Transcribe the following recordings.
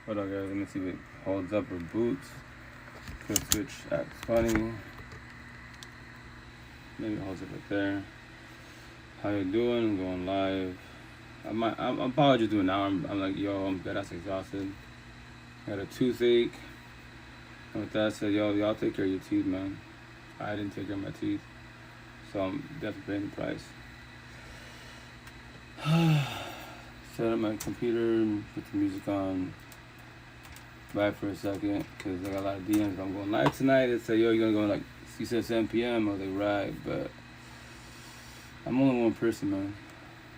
Hold on, guys. Let me see if it holds up or boots. Code switch acts funny. Maybe it holds up right there. How you doing? I'm going live. I'm probably just doing an hour. I'm like, yo, I'm dead ass exhausted. I got a toothache. And with that said, yo, y'all take care of your teeth, man. I didn't take care of my teeth. So I'm definitely paying the price. Set up my computer, put the music on. Right for a second, because I got a lot of DMs. I'm going live tonight. They say, yo, you're going to go like, you said 7 p.m. I was like, right, but I'm only one person, man.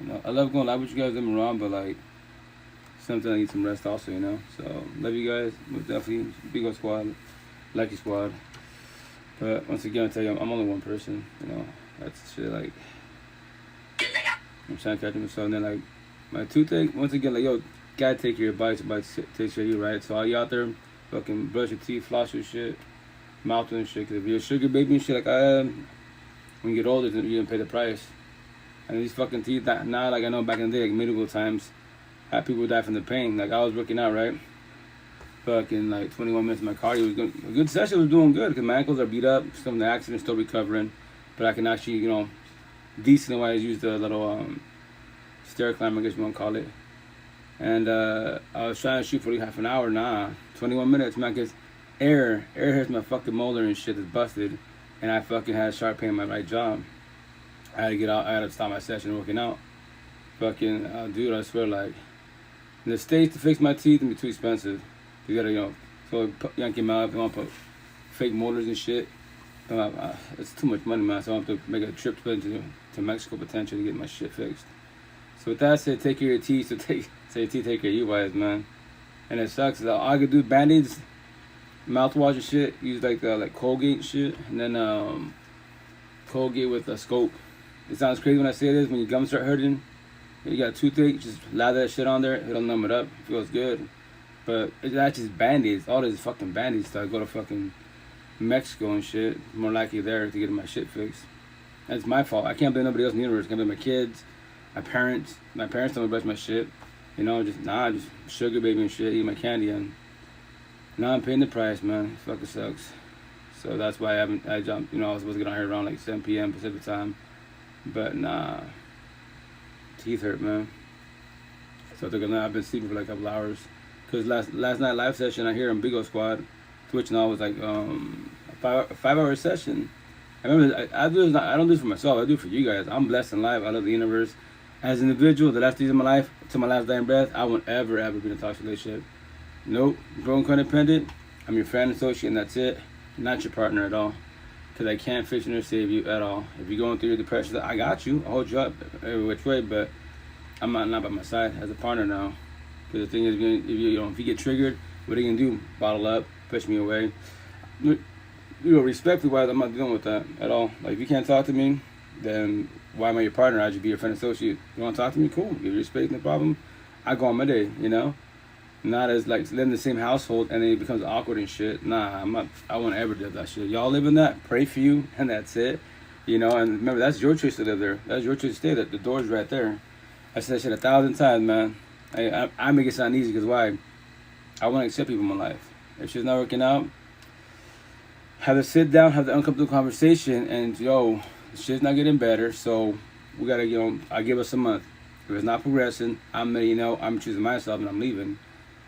You know, I love going live with you guys, don't get me wrong, but like, sometimes I need some rest also, you know? So, love you guys. Most definitely. Big old squad. Like your squad. But once again, I tell you, I'm only one person, you know? That's shit, like, I'm trying to catch myself. And then, like, my toothache, once again, like, yo, gotta take care of your body, your body takes care of you, right? So all you out there, fucking brush your teeth, floss your shit, mouth and shit. Cause if you're a sugar baby and shit like I am, when you get older, then you're gonna pay the price. And these fucking teeth, now like I know back in the day, like medieval times, had people die from the pain. Like I was working out, right? Fucking like 21 minutes, my cardio was good. A good session was doing good, cause my ankles are beat up, some of the accidents still recovering, but I can actually, you know, decently wise use the little stair climb, I guess you wanna call it. And I was trying to shoot for like half an hour, 21 minutes, man, cause air hurts my fucking molar and shit is busted, and I fucking had sharp pain in my right jaw. I had to get out, I had to stop my session working out. Fucking, dude, I swear, like, in the States to fix my teeth can be too expensive. You gotta, you know, so yank them out if you want to put fake molars and shit. It's too much money, man, so I have to make a trip to Mexico potentially to get my shit fixed. So with that said, take care of your teeth, so your teeth take care of you guys, man. And it sucks. All I could do Band-Aids, mouthwash and shit. Use like Colgate and shit, and then Colgate with a scope. It sounds crazy when I say this. When your gums start hurting, you got a toothache, just lather that shit on there. It'll numb it up. It feels good. But it's actually just Band-Aids. All this fucking Band-Aids stuff. I go to fucking Mexico and shit. More likely there to get my shit fixed. That's my fault. I can't blame nobody else in the universe. I can't blame my kids, my parents. My parents don't brush my shit. You know, just sugar baby and shit, eat my candy, and now I'm paying the price, man. It fucking sucks. So that's why I jumped, you know, I was supposed to get on here around like 7 p.m. Pacific time. But nah, teeth hurt, man. So I took a nap. I've been sleeping for like a couple hours. Cause last night live session, I hear on Big O Squad, Twitch and all was like a 5-hour session. I remember I do this, I don't do it for myself, I do it for you guys. I'm blessed in life, I love the universe. As an individual, the last days of my life, to my last dying breath, I won't ever be in a toxic relationship. Nope. Growing codependent, I'm your friend, associate, and that's it. Not your partner at all. Because I can't fix you or save you at all. If you're going through your depression, I got you. I'll hold you up every which way, but I'm not by my side as a partner now. Because the thing is, if you get triggered, what are you going to do? Bottle up, push me away. You know, respectfully wise, I'm not dealing with that at all. Like, if you can't talk to me, then why am I your partner? I should be your friend associate. You want to talk to me? Cool. Give you respect, no problem. I go on my day, you know? Not as like living in the same household and then it becomes awkward and shit. Nah, I won't ever do that shit. Y'all live in that, pray for you, and that's it. You know, and remember, that's your choice to live there. That's your choice to stay there. The door's right there. I said that shit 1,000 times, man. I make it sound easy because why? I want to accept people in my life. If shit's not working out, have to sit down, have the uncomfortable conversation, and yo, shit's not getting better, so we gotta, you know, I give us a month. If it's not progressing, I'm choosing myself and I'm leaving.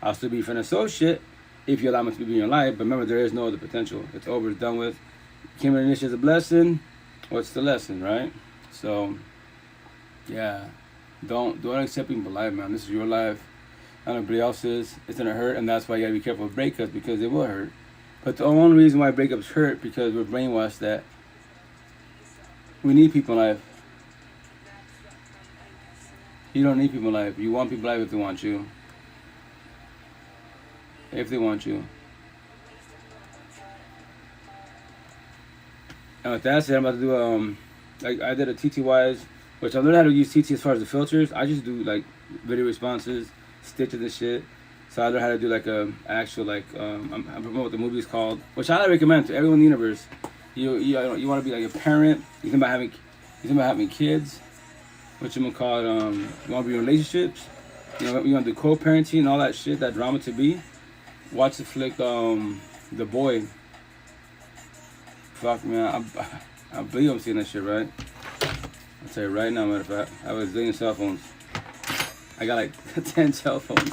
I'll still be your friend associate if you allow me to be in your life, but remember, there is no other potential. It's over, it's done with. Came in this as a blessing, what's the lesson, right? So, yeah, don't accept people life, man. This is your life, not everybody else's. It's gonna hurt, and that's why you gotta be careful with breakups, because it will hurt. But the only reason why breakups hurt, because we're brainwashed that we need people in life. You don't need people in life. You want people in life if they want you. If they want you. And with that said, I'm about to do like I did a TT-wise, which I learned how to use TT as far as the filters. I just do like video responses, stitches and shit. So I learned how to do like a actual like I'm promoting what the movie is called, which I recommend to everyone in the universe. You want to be like a parent. You think about having kids. What you gonna call it? You want to be in relationships. you want to do co-parenting and all that shit, that drama to be, watch the flick, The Boy. Fuck, man, I believe I'm seeing that shit, right? I'll tell you right now, matter of fact, I have a zillion cell phones. I got like 10 cell phones.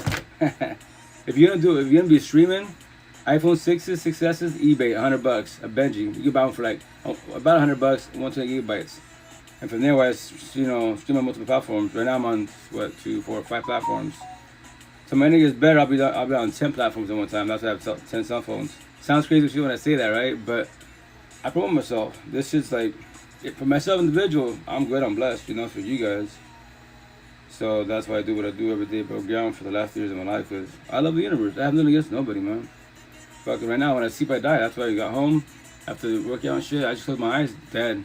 If you're gonna be streaming, iPhone 6s, 6S's, eBay, $100. A Benji, you can buy one for like about $100, 120 gigabytes. And from there, I stream on multiple platforms. Right now, I'm on 2, 4, 5 platforms. So my niggas better. I'll be on 10 platforms at one time. That's why I have 10 cell phones. Sounds crazy when I say that, right? But I promote myself. This shit's like, for myself individual, I'm good. I'm blessed. For you guys. So that's why I do what I do every day, above ground, for the last years of my life. Cause I love the universe. I have nothing against nobody, man. Fucking right now, when I sleep, I die. That's why I got home after working out and shit. I just close my eyes, dead.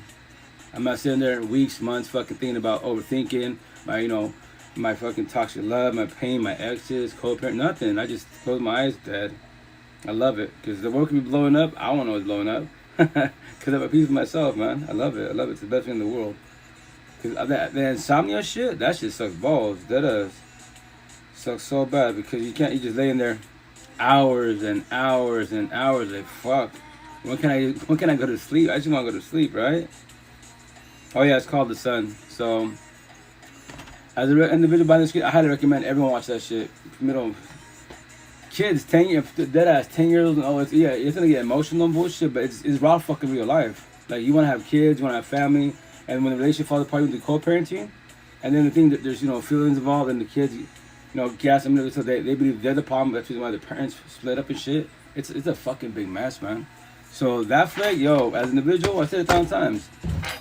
I'm not sitting there weeks, months, fucking thinking about overthinking my fucking toxic love, my pain, my exes, co-parent, nothing. I just close my eyes, dead. I love it, because the world can be blowing up. I want to know it's blowing up, because I'm at peace with myself, man. I love it. It's the best thing in the world. Because the insomnia shit, that shit sucks balls. That does. Sucks so bad, because you just laying there hours and hours and hours. Like, fuck. When can I go to sleep? I just want to go to sleep, right? Oh yeah, it's called The Sun. So, as an individual by the screen, I highly recommend everyone watch that shit. Kids, 10 years, dead ass, 10 years old, and all it's gonna get emotional and bullshit, but it's raw fucking real life. Like, you wanna have kids, you wanna have family, and when the relationship falls apart, you do co-parenting, and then the thing that there's feelings involved, and the kids, gas them, so they believe they're the problem. That's the reason why the parents split up and shit. It's a fucking big mess, man. So that flag, as an individual, I said it 1,000 times.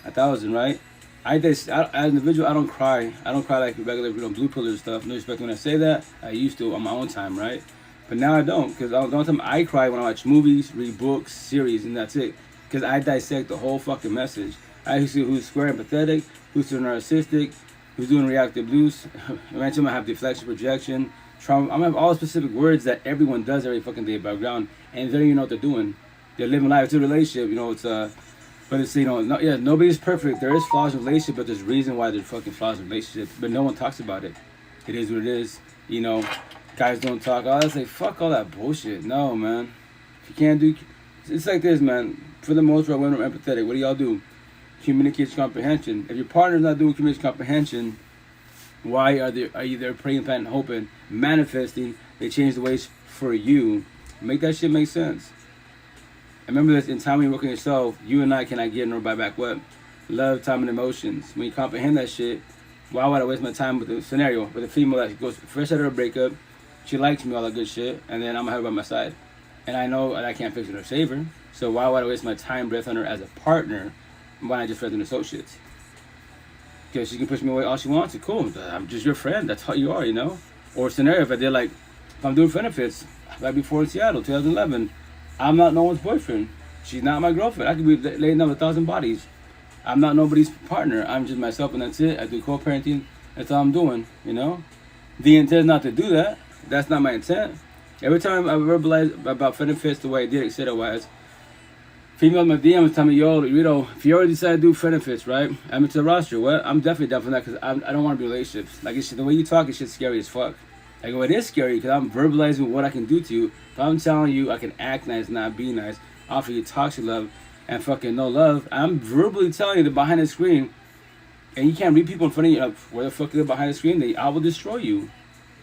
1,000, right? As an individual, I don't cry. I don't cry like regular, blue pillars stuff. No respect when I say that. I used to on my own time, right? But now I don't, because the only time I cry when I watch movies, read books, series, and that's it. Because I dissect the whole fucking message. I see who's square empathetic, who's too narcissistic, who's doing reactive abuse. Eventually, I have deflection, projection, trauma. I'm gonna have all the specific words that everyone does every fucking day background, and they don't even know what they're doing. They're living life. It's a relationship, but it's, nobody's perfect. There is flaws in relationship, but there's reason why there's fucking flaws in relationships. But no one talks about it. It is what it is. Guys don't talk. I say, fuck all that bullshit. No, man. If you can't do, it's like this, man. For the most part, women are empathetic. What do y'all do? Communication comprehension. If your partner's not doing communication comprehension, why are you there praying, planning, hoping, manifesting? They change the ways for you. Make that shit make sense. Remember this, in time when you work on yourself, you and I cannot get nor buy back what? Love, time, and emotions. When you comprehend that shit, why would I waste my time with the scenario with a female that goes fresh out of a breakup, she likes me, all that good shit, and then I'm gonna have her by my side. And I know that I can't fix it or save her, so why would I waste my time, breath on her as a partner? Why not just friends and associates? Because she can push me away all she wants to. Cool, I'm just your friend, that's how you are, Or scenario, if I'm doing benefits, like before in Seattle, 2011, I'm not no one's boyfriend. She's not my girlfriend. I could be laying down 1,000 bodies. I'm not nobody's partner. I'm just myself, and that's it. I do co-parenting. That's all I'm doing, The intent is not to do that. That's not my intent. Every time I verbalize about benefits the way I did, etc. was, female in my DM was telling me, if you already decided to do benefits, right? I'm into the roster. Well, I'm definitely down for that, because I don't want to be in relationships. Like, the way you talk is shit's scary as fuck. Like, it is scary, because I'm verbalizing what I can do to you. If I'm telling you I can act nice, not be nice, offer you toxic love, and fucking no love, I'm verbally telling you that behind the screen, and you can't read people in front of you, where the fuck they're behind the screen, I will destroy you.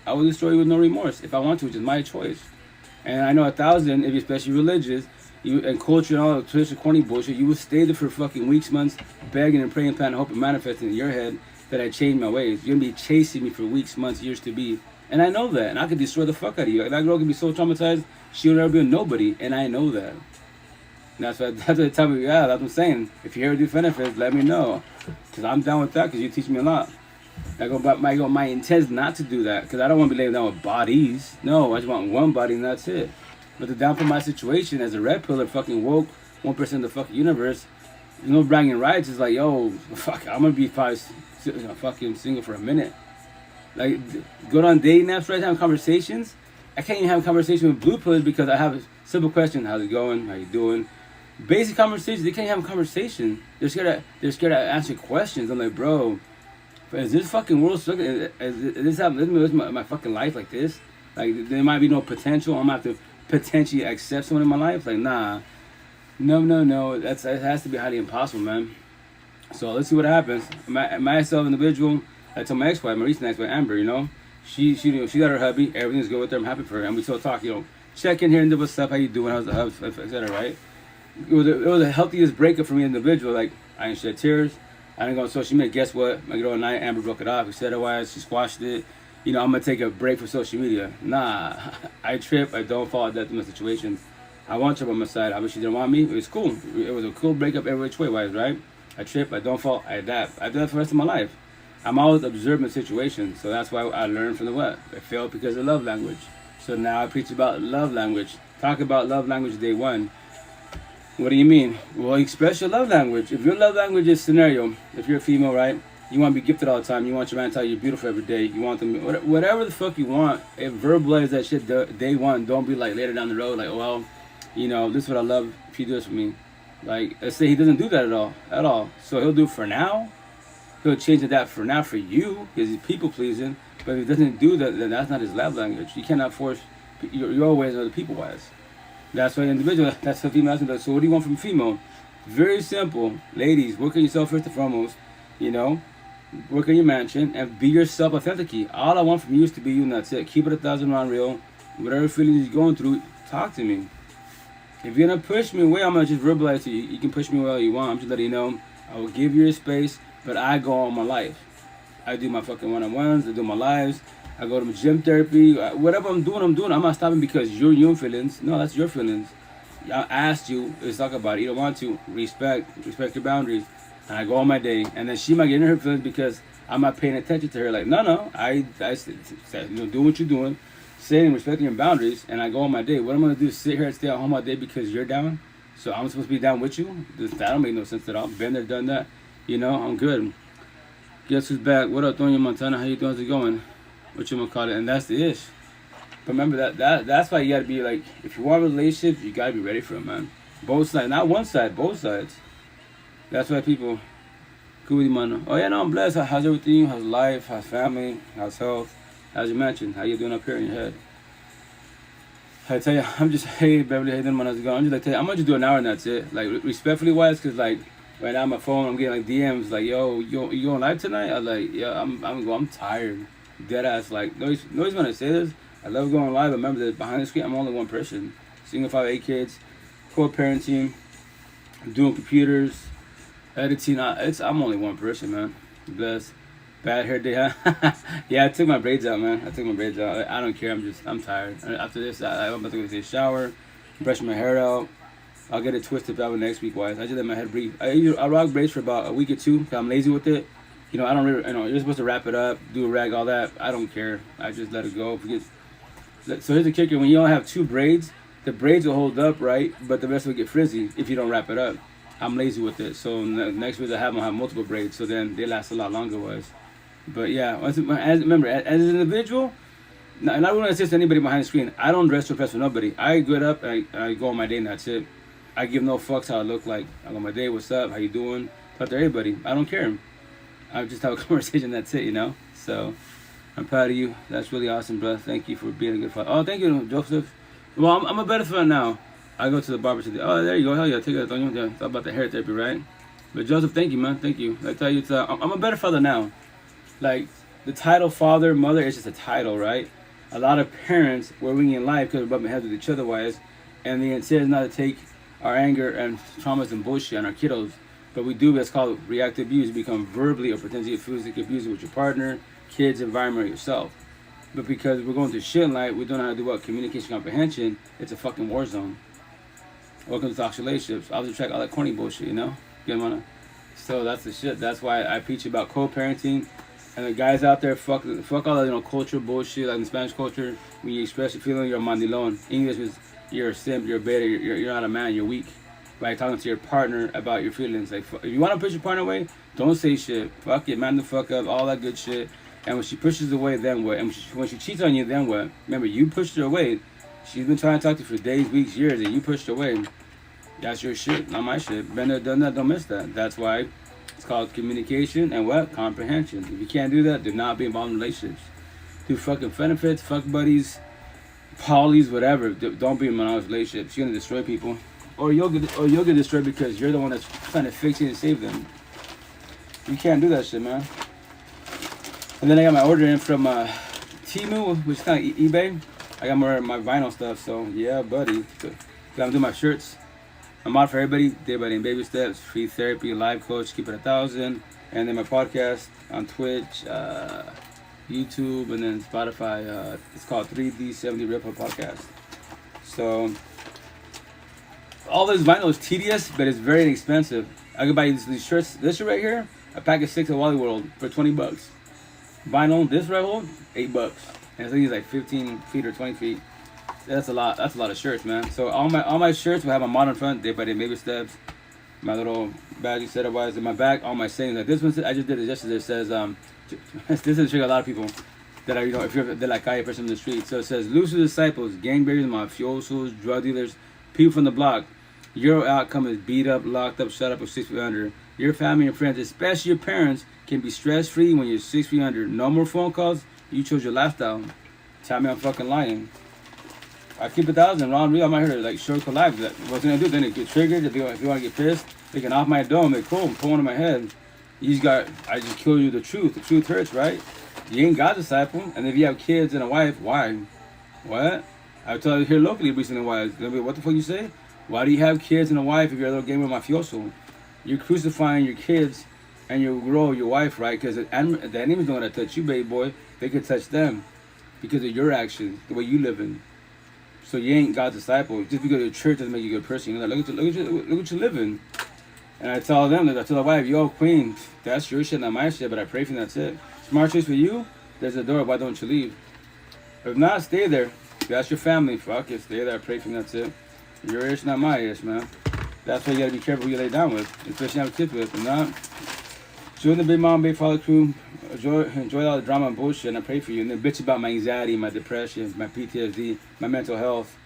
I will destroy you with no remorse if I want to, which is my choice. And I know 1,000, if you're especially religious, and culture and all the traditional corny bullshit, you will stay there for fucking weeks, months, begging and praying, planning, hoping, manifesting in your head that I changed my ways. You're gonna be chasing me for weeks, months, years to be. And I know that, and I could destroy the fuck out of you. Like, that girl can be so traumatized, she'll never be a nobody, and I know that. And that's what they tell me, that's what I'm saying. If you ever do benefits, let me know. Because I'm down with that, because you teach me a lot. My intent is not to do that, because I don't want to be laying down with bodies. No, I just want one body, and that's it. But to down for my situation as a red pillar, fucking woke, 1% of the fucking universe, there's no bragging rights. It's like, fuck, I'm going to be probably fucking single for a minute. Like, go on dating apps right now, have conversations. I can't even have a conversation with blue pillars because I have a simple question: how's it going? How you doing? Basic conversations. They can't even have a conversation. They're scared to answer questions. I'm like, bro, Is this fucking world struggling? Is this happening? Is my fucking life like this? Like, there might be no potential. I'm gonna have to potentially accept someone in my life. Like, nah, no. It has to be highly impossible, man. So let's see what happens. Myself, individual. I told my ex-wife, my recent ex-wife, Amber. She got her hubby. Everything's good with her. I'm happy for her, and we still talk. Check in here and do what's up. How you doing? How's the hubs? Etc. Right? It was the healthiest breakup for me, individual. Like, I didn't shed tears. I didn't go on social media. Guess what? My girl and I, Amber, broke it off. We said otherwise. She squashed it. I'm gonna take a break from social media. Nah, I trip. I don't fall death in my situation. I want her by my side. I wish she didn't want me. It was cool. It was a cool breakup every which way, wise, right? I trip. I don't fall. I adapt. I do that for the rest of my life. I'm always observing situations, so that's why I learned from the what. I failed because of love language. So now I preach about love language. Talk about love language day one. What do you mean? Well, express your love language. If your love language is scenario, if you're a female, right? You want to be gifted all the time. You want your man to tell you you're beautiful every day. You want them, whatever the fuck you want. If verbalize that shit day one. Don't be like later down the road, like, oh, well, this is what I love if you do this for me. Like, let's say he doesn't do that at all. So he'll do for now. He'll change that for now for you because he's people pleasing. But if he doesn't do that, then that's not his love language. You cannot force your ways or the people wise. That's why individual. That's what female does. So what do you want from a female? Very simple, ladies. Work on yourself first and foremost. Work on your mansion and be yourself authentically. All I want from you is to be you, and that's it. Keep it 1,000 round real. Whatever feelings you're going through, talk to me. If you're gonna push me away, I'm gonna just verbalize to you. You can push me away all you want. I'm just letting you know. I will give you your space, but I go on my life. I do my fucking one-on-ones. I do my lives. I go to my gym therapy. Whatever I'm doing. I'm not stopping because you're your feelings. No, that's your feelings. I asked you. Let's talk about it. You don't want to. Respect your boundaries. And I go on my day. And then she might get in her feelings because I'm not paying attention to her. Like, no. I said, do what you're doing. Saying, respecting your boundaries. And I go on my day. What I'm going to do is sit here and stay at home all day because you're down? So I'm supposed to be down with you? That don't make no sense at all. Been there, done that. I'm good. Guess who's back? What up, Tonya Montana? How you doing? How's it going? What you gonna call it? And that's the ish. But remember that's why you gotta be like, if you want a relationship, you gotta be ready for it, man. Both sides, not one side, both sides. That's why people, good man. Oh yeah, no, I'm blessed. How's everything? How's life? How's family? How's health? How's your mansion? How you doing up here in your head? I tell you, I'm just, hey Beverly, hey, man, how's it going? I'm just like, I'm gonna just do an hour and that's it. Like, respectfully wise, cause like, right now on my phone, I'm getting like DMs like, yo, you going live tonight? I'm like, yeah, I'm tired. Dead ass, like, nobody's gonna say this. I love going live, but remember that behind the screen, I'm only one person. Single father, 8 kids, co-parenting, doing computers, editing. I'm only one person, man. Blessed. Bad hair day, huh? Yeah, I took my braids out, man. I don't care. I'm tired. After this, I'm about to go take a shower, brush my hair out. I'll get it twisted probably next week, wise. I just let my head breathe. I rock braids for about a week or two because I'm lazy with it. I don't really, you're supposed to wrap it up, do a rag, all that. I don't care. I just let it go. So here's the kicker. When you only have 2 braids, the braids will hold up, right? But the rest will get frizzy if you don't wrap it up. I'm lazy with it. So next week I'll have multiple braids. So then they last a lot longer, wise. But yeah, remember, as an individual, and I don't want to assist anybody behind the screen. I don't dress to impress with nobody. I get up and I go on my day and that's it. I give no fucks how I look like. I go on my day, what's up, how you doing? Talk to everybody. I don't care. I just have a conversation, that's it, So, I'm proud of you. That's really awesome, bro. Thank you for being a good father. Oh, thank you, Joseph. Well, I'm a better father now. I go to the barber today. Oh, there you go. Hell yeah, take it. It's all about the hair therapy, right? But Joseph, thank you, man. Thank you. I tell you, I'm a better father now. Like, the title father, mother is just a title, right? A lot of parents were winging in life because we're bumping heads with each other, wise. And the intent is not to take our anger and traumas and bullshit on our kiddos. But we do what's called reactive abuse. You become verbally or potentially physically abusive with your partner, kids, environment, or yourself. But because we're going through shit in life, we don't know how to do what? Communication comprehension. It's a fucking war zone. Welcome to toxic relationships. I was attract all that corny bullshit, Get money. So that's the shit. That's why I preach about co-parenting. And the guys out there, fuck all that, culture bullshit, like in Spanish culture. When you express your feeling, you're a mandilon. English is you're a simp, you're a beta, you're not a man, you're weak. By talking to your partner about your feelings. Like, if you want to push your partner away, don't say shit. Fuck it, man the fuck up, all that good shit. And when she pushes away, then what? And when she cheats on you, then what? Remember, you pushed her away. She's been trying to talk to you for days, weeks, years, and you pushed her away. That's your shit, not my shit. Been there, done that, don't miss that. That's why It's called communication and what? Comprehension. If you can't do that, do not be involved in relationships. Do fucking benefits, fuck buddies, polys, whatever. Don't be in monogamous relationships. You're gonna destroy people, or you'll get destroyed because you're the one that's trying to fix it and save them. You can't do that shit, man. And then I got my order in from Temu, which is kind of eBay. I got more of my vinyl stuff, so yeah, buddy. I'm doing my shirts. I'm out for everybody. Day by day, baby steps, free therapy, live coach, keep it 1,000, and then my podcast on Twitch, YouTube, and then Spotify. It's called 3D70 Ripple Podcast. So all this vinyl is tedious, but it's very inexpensive. I could buy these shirts. This shirt right here, a pack of 6 at Wally World for $20. Vinyl, this right here, $8. And I think it's like 15 feet or 20 feet. That's a lot. That's a lot of shirts, man. So all my shirts will have a modern front, day by day baby steps, my little badge setup wise. In my back, all my sayings. Like this one, I just did it yesterday. It says, this is a trick a lot of people that are, if you're the like guy person in the street. So it says, loose disciples, gangbangers, mafiosos, drug dealers, people from the block. Your outcome is beat up, locked up, shut up, or 6 feet under. Your family and friends, especially your parents, can be stress free when you're 6 feet under. No more phone calls. You chose your lifestyle. Tell me I'm fucking lying. I keep 1,000. Ron Real, I'm out here to like short live. What's gonna do? Then they get triggered. If you want to get pissed, they can off my dome. They cool. Pull one in my head. I just kill you the truth. The truth hurts, right? You ain't God's disciple. And if you have kids and a wife, why? What? I tell you here locally recently, why? What the fuck you say? Why do you have kids and a wife if you're a little gamer mafioso? You're crucifying your kids and your girl, your wife, right? Because the enemies don't want to touch you, baby boy. They can touch them because of your actions, the way you live in. So you ain't God's disciple. Just because your church doesn't make you a good person. You're like, look what you're living. And I tell them, I tell the wife, yo, queen, that's your shit, not my shit, but I pray for you, that's it. Smart choice for you, there's a door, why don't you leave? If not, stay there. That's your family, fuck it, stay there, I pray for you, that's it. Your ish, not my ish, man. That's why you gotta be careful who you lay down with, especially have kids with. If not, join the Big Mom, Big Father crew, enjoy all the drama and bullshit, and I pray for you. And then bitch about my anxiety, my depression, my PTSD, my mental health,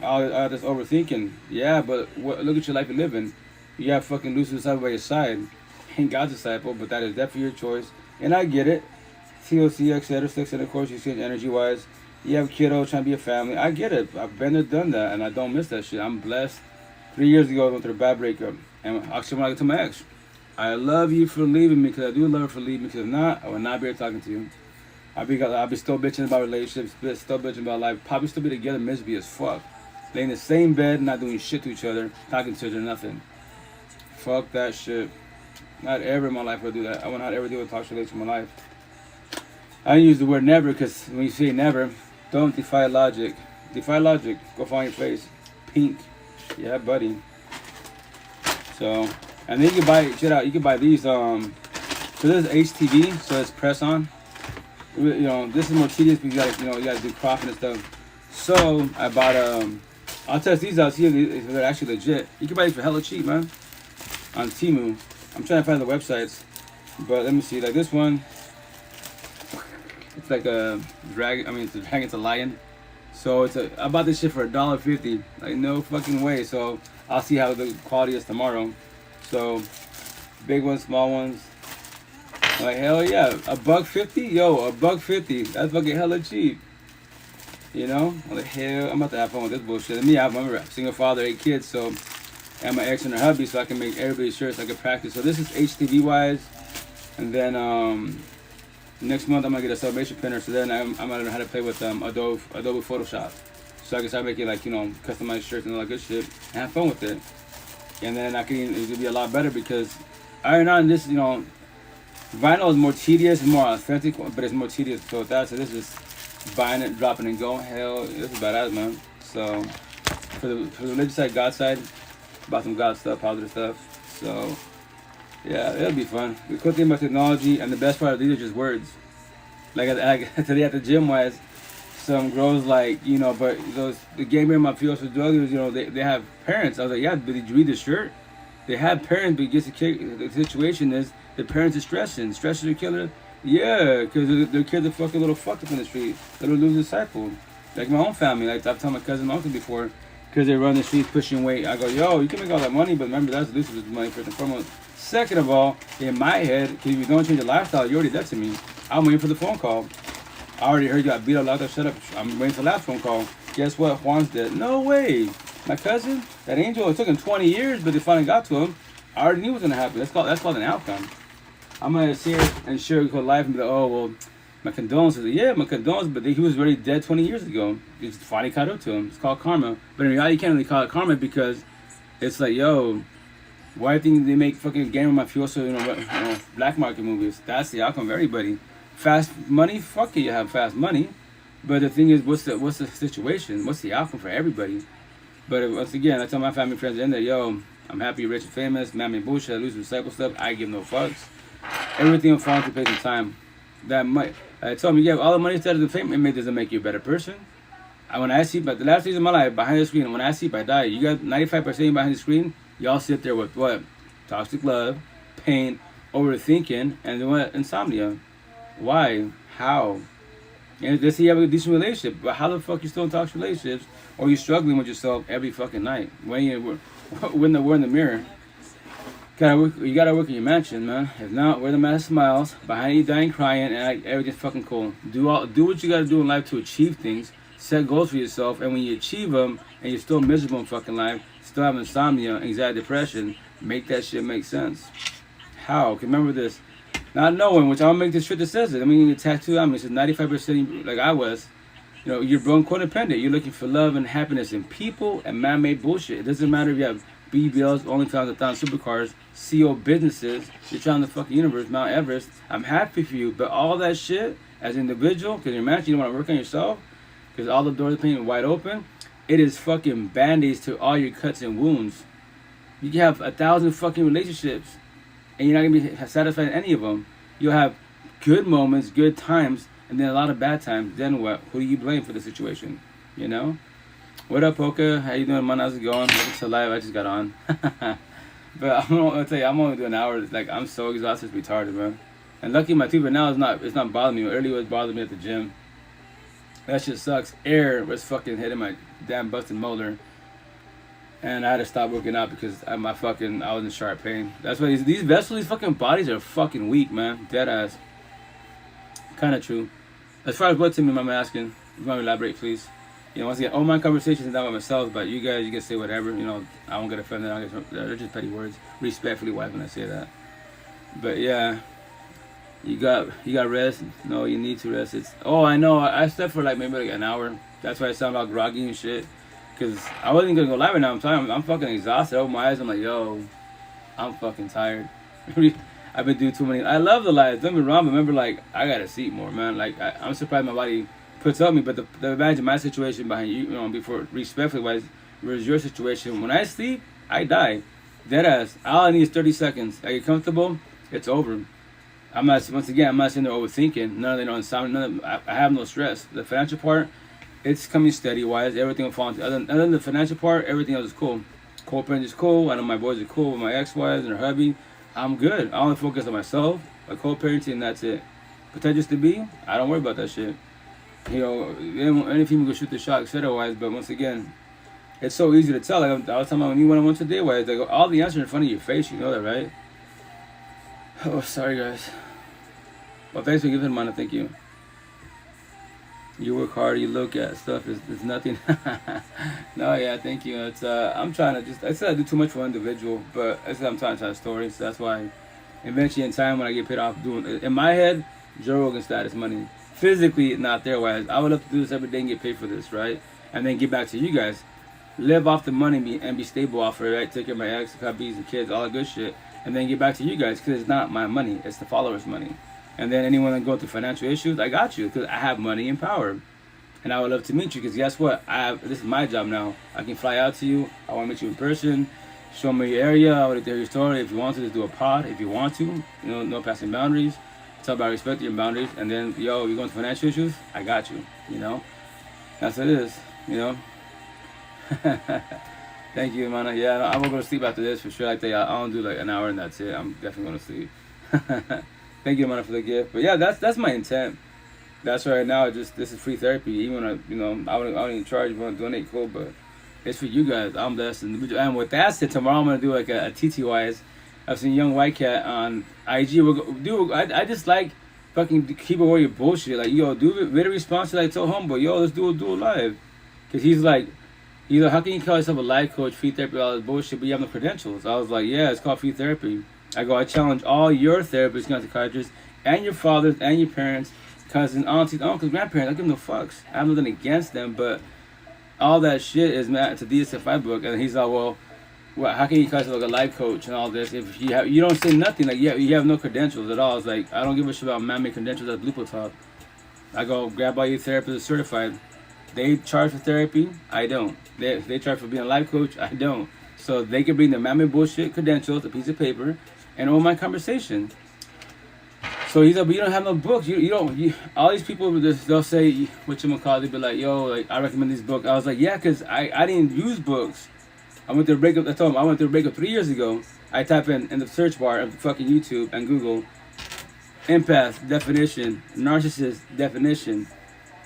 all this overthinking. Yeah, but look at your life you're living. You have fucking loose disciple by your side. Ain't God's disciple, but that is definitely your choice. And I get it. TLC, etc. 6, and of course you see it energy-wise. You have kiddo trying to be a family. I get it. I've been there, done that, and I don't miss that shit. I'm blessed. 3 years ago, I went through a bad breakup. And actually, when I get to my ex, I love you for leaving me, because I do love her for leaving me, because if not, I would not be here talking to you. I'll be still bitching about relationships, still bitching about life, probably still be together miserably as fuck. Laying in the same bed, not doing shit to each other, talking to each other, nothing. Fuck that shit. Not ever in my life will I do that. I will not ever do a talk related to my life. I don't use the word never, because when you say never, don't defy logic. Defy logic. Go find your place. Pink. Yeah, buddy. So, and then you can buy, check it out, you can buy these, so this is HTV, so it's press on. This is more tedious because you gotta do cropping and stuff. So, I bought, I'll test these out, see if they're actually legit. You can buy these for hella cheap, man, on Temu. I'm trying to find the websites, but let me see, like this one, it's like a dragon, it's a dragon, it's a lion. So I bought this shit for $1.50, like no fucking way. So I'll see how the quality is tomorrow. So big ones, small ones, like hell yeah, $1.50, yo, $1.50. That's fucking hella cheap. Like hell, I'm about to have fun with this bullshit. And me, I'm a single father, 8 kids, so and my ex and her hubby, so I can make everybody sure so I can practice. So this is HTV wise, and then next month I'm gonna get a celebration printer. So then I'm gonna learn how to play with Adobe Photoshop, so I can start making customized shirts and all that good shit and have fun with it. And then it'll be a lot better because iron on this, vinyl is more tedious, it's more authentic, but it's more tedious. So this is buying it, dropping and going. Hell, this is badass, man. So for the religious side, God side, bought some God stuff, positive stuff. So yeah, it'll be fun. The cool thing about technology, and the best part of these are just words. Like today at the gym wise, some girls but the gamer mafioso drug dealers, they have parents. I was like, yeah, but did you read the shirt? They have parents, but the situation is the parents are stressing. Stress is a killer. Yeah, because their kids are fucking little fucked up in the street. They're losing disciple. Like my own family, like I've told my cousin, my uncle before, because they run the streets pushing weight. I go, yo, you can make all that money, but remember that's losing money first and foremost. Second of all, in my head, because if you don't change your lifestyle, you're already dead to me. I'm waiting for the phone call. I already heard you got beat up, locked up, shut up. I'm waiting for the last phone call. Guess what? Juan's dead. No way. My cousin, that angel, it took him 20 years, but they finally got to him. I already knew what was gonna happen. That's called an outcome. I'm gonna sit here and sugarcoat life and be like, oh well, my condolences. Yeah, my condolences, but he was already dead 20 years ago. It's finally caught up to him. It's called karma. But in reality, you can't really call it karma because it's like, yo, why do you think they make fucking Game of Mafioso, black market movies? That's the outcome of everybody. Fast money, fuck it, you have fast money. But the thing is, what's the situation? What's the outcome for everybody? But once again, I tell my family friends in there, yo, I'm happy, rich, and famous. Man, me bullshit, I lose recycle stuff. I give no fucks. Everything will fall into place in time. That might. I told him, you have all the money instead of the fame. It doesn't make you a better person. When I sleep, but the last days of my life behind the screen, when I sleep, I die. You got 95% behind the screen. Y'all sit there with what? Toxic love, pain, overthinking, and then what? Insomnia. Why? How? And let's say you have a decent relationship, but how the fuck you still in toxic relationships, or you struggling with yourself every fucking night when we're in the mirror? You gotta work in your mansion, man. If not, wear the mask smiles behind you, dying, crying, and everything's fucking cool. Do what you gotta do in life to achieve things. Set goals for yourself, and when you achieve them, and you're still miserable in fucking life, still have insomnia, anxiety, depression, make that shit make sense. How? Remember this. Not knowing, which I'll make this shit that says it. I mean, you tattoo on me, it says 95% like I was. You're born codependent. You're looking for love and happiness in people and man-made bullshit. It doesn't matter if you have BBLs, OnlyFans, 1,000 supercars, CO businesses, you're trying the fucking universe, Mount Everest. I'm happy for you, but all that shit, as an individual, because you're matching, you don't want to work on yourself, because all the doors are painted wide open, it is fucking band-aids to all your cuts and wounds. You can have 1,000 fucking relationships, and you're not going to be satisfied in any of them. You'll have good moments, good times, and then a lot of bad times. Then what? Who do you blame for the situation? What up, Polka? How you doing, man? How's it going? Welcome to live. I just got on. But I'll tell you, I'm only doing an hour. Like, I'm so exhausted, it's retarded, man. And lucky my teeth right now it's not bothering me. Earlier it was bothering me at the gym. That shit sucks. Air was fucking hitting my damn busted molar. And I had to stop working out because I was in sharp pain. That's why these vessels, these fucking bodies are fucking weak, man. Dead ass. Kind of true. As far as blood to me, I'm asking. You want to elaborate, please? Once again, all my conversations are not with myself, but you guys, you can say whatever. I won't get offended. They're just petty words. Respectfully, why when I say that? But yeah, you got rest. No, you need to rest. I know. I slept for maybe an hour. That's why I sound all groggy and shit. Because I wasn't gonna go live right now. I'm fucking exhausted. I open my eyes. I'm like, yo, I'm fucking tired. I've been doing too many. I love the lives. Don't get me wrong, but remember, I gotta sleep more, man. I'm surprised my body puts up me. But the imagine my situation behind you, before respectfully wise, whereas your situation. When I sleep, I die. Dead ass. All I need is 30 seconds. I get comfortable. It's over. I'm not sitting there overthinking. None of insomnia. I have no stress. The financial part, it's coming steady wise. Everything will fall into. Other than the financial part, everything else is cool. Codependent is cool. I know my boys are cool with my ex-wives and her hubby. I'm good. I only focus on myself, my co-parenting, and that's it. Potentials to be, I don't worry about that shit. Any female can shoot the shot, etc. But once again, it's so easy to tell. I was talking about when I went today, wise, all the answers in front of your face. You know that, right? Oh, sorry, guys. Well, thanks for giving mine. Thank you. You work hard. You look at stuff. It's nothing. No, yeah, thank you. I'm trying to I said I do too much for one individual, but I said I'm trying to tell a story. So that's why, eventually in time when I get paid off doing in my head, Joe Rogan status money. Physically not there. Wise, I would love to do this every day and get paid for this, right? And then get back to you guys, live off the money and be stable off of it, right? Take care of my ex, hubbies, the kids, all that good shit, and then get back to you guys because it's not my money, it's the followers' money. And then anyone that going through financial issues, I got you because I have money and power. And I would love to meet you because guess what? This is my job now. I can fly out to you. I want to meet you in person. Show me your area. I want to hear your story. If you want to, just do a pod. If you want to, no passing boundaries. Talk about respecting your boundaries. And then, you're going through financial issues? I got you. That's what it is. Thank you, man. Yeah, I will go to sleep after this for sure. I don't do an hour and that's it. I'm definitely going to sleep. Thank you, man, for the gift. But yeah, that's my intent. That's right now. This is free therapy. Even I don't even charge. If you want to donate, cool. But it's for you guys. I'm blessed. And with that said, tomorrow I'm gonna do a TT wise. I've seen Young White Cat on IG. Dude, I just like fucking keyboard warrior bullshit. Like, yo, do video response. Like, tell homeboy, yo, let's do it live. Cause he's like, how can you call yourself a life coach, free therapy, all this bullshit, but you have no credentials? I was like, yeah, it's called free therapy. I go, I challenge all your therapists, psychiatrists, and your fathers, and your parents, cousins, aunties, uncles, grandparents. I give them no fucks. I have nothing against them, but all that shit is it's a DSFI book. And he's like, well, how can you call yourself like a life coach and all this if you don't say nothing? Like, you have no credentials at all. It's like, I don't give a shit about man-made credentials at Blueprint Talk. I go, grab all your therapists certified. They charge for therapy, I don't. They charge for being a life coach, I don't. So they can bring the mammoth bullshit credentials, a piece of paper, and all my conversation. So he's like, but you don't have no books. You don't. All these people, they'll say, whatchamacallit, they'll be like, yo, like, I recommend these books. I was like, yeah, because I didn't use books. I went through a breakup. I told him I went through a breakup 3 years ago. I type in the search bar of fucking YouTube and Google, empath definition, narcissist definition.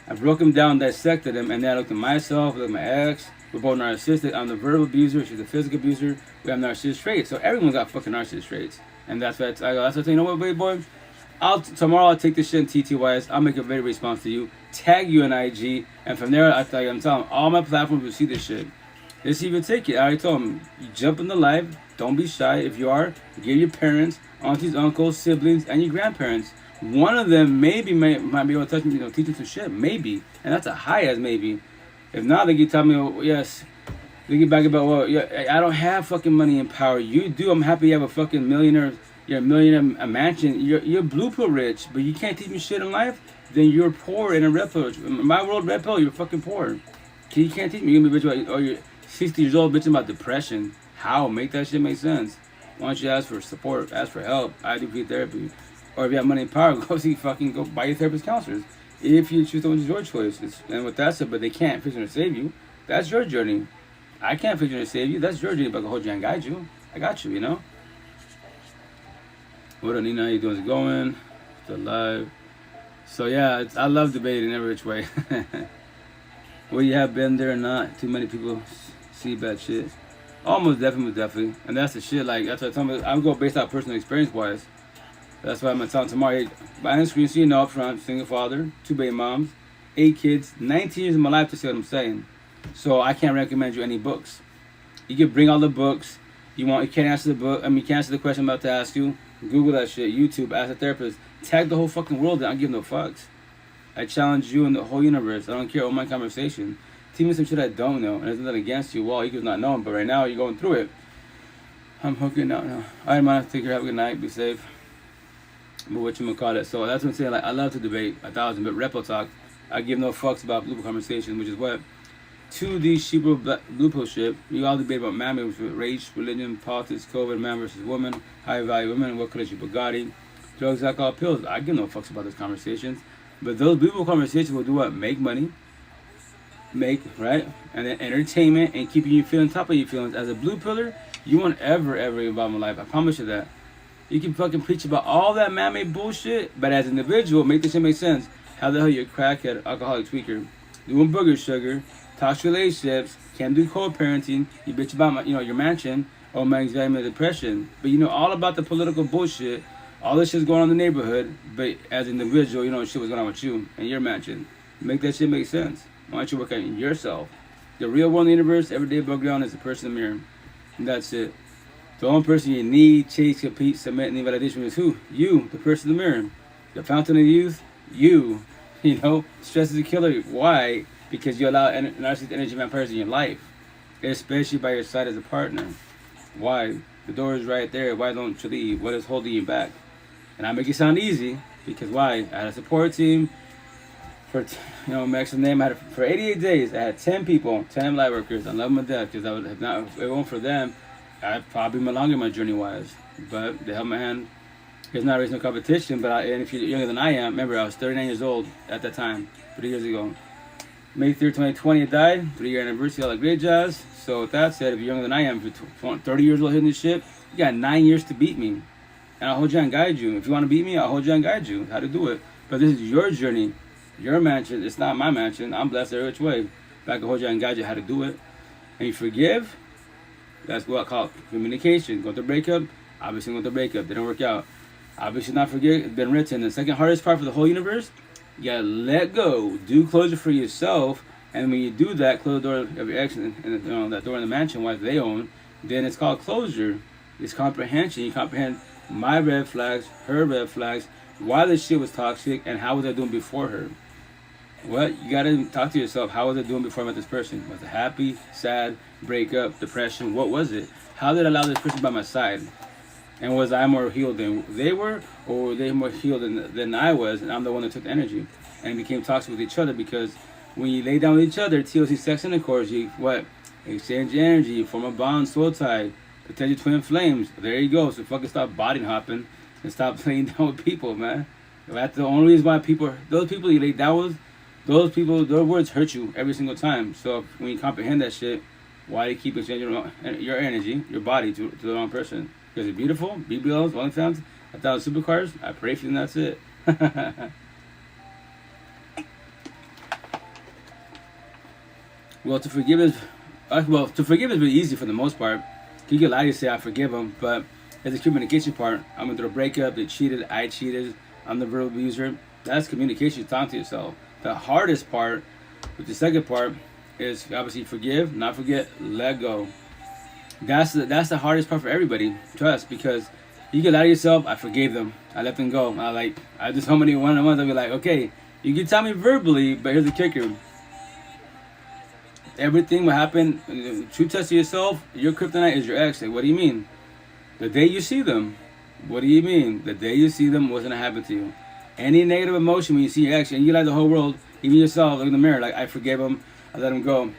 I broke him down, dissected him, and then I looked at myself, looked at my ex. We're both narcissistic. I'm the verbal abuser. She's the physical abuser. We have narcissist traits. So everyone's got fucking narcissist traits. And that's what I go, that's what I say, you know what, baby boy? Tomorrow I'll take this shit in TTYS. I'll make a video response to you, tag you on IG, and from there, I'm telling all my platforms will see this shit. Let's even take it. I already told him, you jump in the live. Don't be shy. If you are, give your parents, aunties, uncles, siblings, and your grandparents. One of them might be able to touch me, teach me some shit, maybe, and that's a high as maybe. If not, they can tell me, oh, yes, they get back about, well, yeah, I don't have fucking money and power. You do. I'm happy you have a fucking millionaire. You're a millionaire, a mansion. You're blue pill rich, but you can't teach me shit in life. Then you're poor in a red pill. In my world, red pill, you're fucking poor. You can't teach me. You're gonna be bitching about, oh, you're 60 years old bitching about depression. How? Make that shit make sense. Why don't you ask for support? Ask for help. I do free therapy. Or if you have money and power, go buy your therapist counselors. If you choose to, it's your choice. And with that said, but they can't fix it or save you. That's your journey. I can't fix it or save you. That's your journey, but I can hold you and guide you. I got you, What up, Nina? How you doing? Is it going? Still live. So yeah, I love debating in every which way. Whether you have been there or not, too many people see bad shit. Almost definitely. And that's the shit, like, that's what I'm going based out personal experience wise. That's why I'm gonna tell them tomorrow. Behind the screen, so you know up front, single father, 2 baby moms, 8 kids, 19 years of my life to see what I'm saying. So I can't recommend you any books. You can bring all the books you want. You can't answer the book. You can't answer the question I'm about to ask you. Google that shit. YouTube. Ask a therapist. Tag the whole fucking world. I don't give no fucks. I challenge you and the whole universe. I don't care about my conversation. Tell me some shit I don't know, and there's nothing against you. Well, you could not know, but right now you're going through it. I'm hooking out now. All right, man. Take care. Have a good night. Be safe. But whatchamacallit. So that's what I'm saying. Like, I love to debate 1,000, but Repo Talk, I give no fucks about blue pill conversation, which is what 2D sheeple blue pill shit. You all debate about man with race, religion, politics, COVID, man versus woman, high value women, what color is your Bugatti, drugs, alcohol, pills. I give no fucks about those conversations. But those blue pill conversations will do what? Make money, right? And then entertainment and keeping you feeling top of your feelings. As a blue pillar, you won't ever involve in life. I promise you that. You can fucking preach about all that man-made bullshit, but as an individual, make this shit make sense. How the hell you're a crackhead, alcoholic, tweaker, doing booger sugar, toxic relationships, can't do co-parenting, you bitch about your mansion, or my anxiety and depression. But you know all about the political bullshit, all this shit's going on in the neighborhood, but as an individual, you know shit was going on with you and your mansion. Make that shit make sense. Why don't you work on yourself? The real world in the universe, everyday above ground is the person in the mirror. And that's it. The only person you need, chase, compete, submit, and need validation is who? You, the person in the mirror. The fountain of youth, you. Stress is a killer. Why? Because you allow narcissistic energy vampires in your life, especially by your side as a partner. Why? The door is right there. Why don't you leave? What is holding you back? And I make it sound easy because why? I had a support team for, max name. I had for 88 days. I had 10 people, 10 light workers. I love them to death because if it weren't for them, I'd probably be longer in my journey wise. But they held my hand. It's not raising no competition, and if you're younger than I am, remember I was 39 years old at that time, 3 years ago. May 3rd, 2020, I died. 3-year anniversary, all that great jazz. So with that said, if you're younger than I am, if you're 30 years old hitting this shit, you got 9 years to beat me. And I'll hold you and guide you. If you want to beat me, I'll hold you and guide you how to do it. But this is your journey, your mansion. It's not my mansion. I'm blessed every which way. But I can hold you and guide you how to do it. And you forgive. That's what I call communication. Go through breakup. Obviously with the breakup, didn't work out. Obviously not forget, it's been written. The second hardest part for the whole universe, you gotta let go. Do closure for yourself. And when you do that, close the door of your ex and that door in the mansion, wife they own, then it's called closure. It's comprehension. You comprehend my red flags, her red flags, why this shit was toxic, and how was I doing before her. What? You gotta talk to yourself. How was I doing before I met this person? Was it happy, sad, breakup, depression? What was it? How did I allow this person by my side? And was I more healed than they were, or were they more healed than I was, and I'm the one that took the energy and became toxic with each other? Because when you lay down with each other, TLC sex intercourse, you what? Exchange energy, you form a bond, soul tie, potential twin flames. There you go. So fucking stop body hopping and stop laying down with people, man. That's the only reason why those people you lay down with, those people, their words hurt you every single time. So when you comprehend that shit, why do you keep exchanging your energy, your body to the wrong person? Because it's beautiful, BBLs, OnlyFans, 1,000 supercars. I pray for you, and that's it. Well, to forgive is really easy for the most part. You can lie to say I forgive them, but there's the communication part. I'm going through a breakup. They cheated. I cheated. I'm the verbal abuser. That's communication. Talk to yourself. The hardest part, with the second part, is obviously forgive, not forget, let go. That's the hardest part for everybody. Trust, because you can lie to yourself. I forgave them. I let them go. I just so many one-on-ones. I'll be like, okay, you can tell me verbally, but here's the kicker. Everything will happen. True test of yourself. Your kryptonite is your ex. Like, what do you mean? The day you see them. What do you mean? The day you see them, what's gonna happen to you? Any negative emotion when you see your ex, and you like the whole world, even yourself, look in the mirror. Like, I forgave him. I let him go.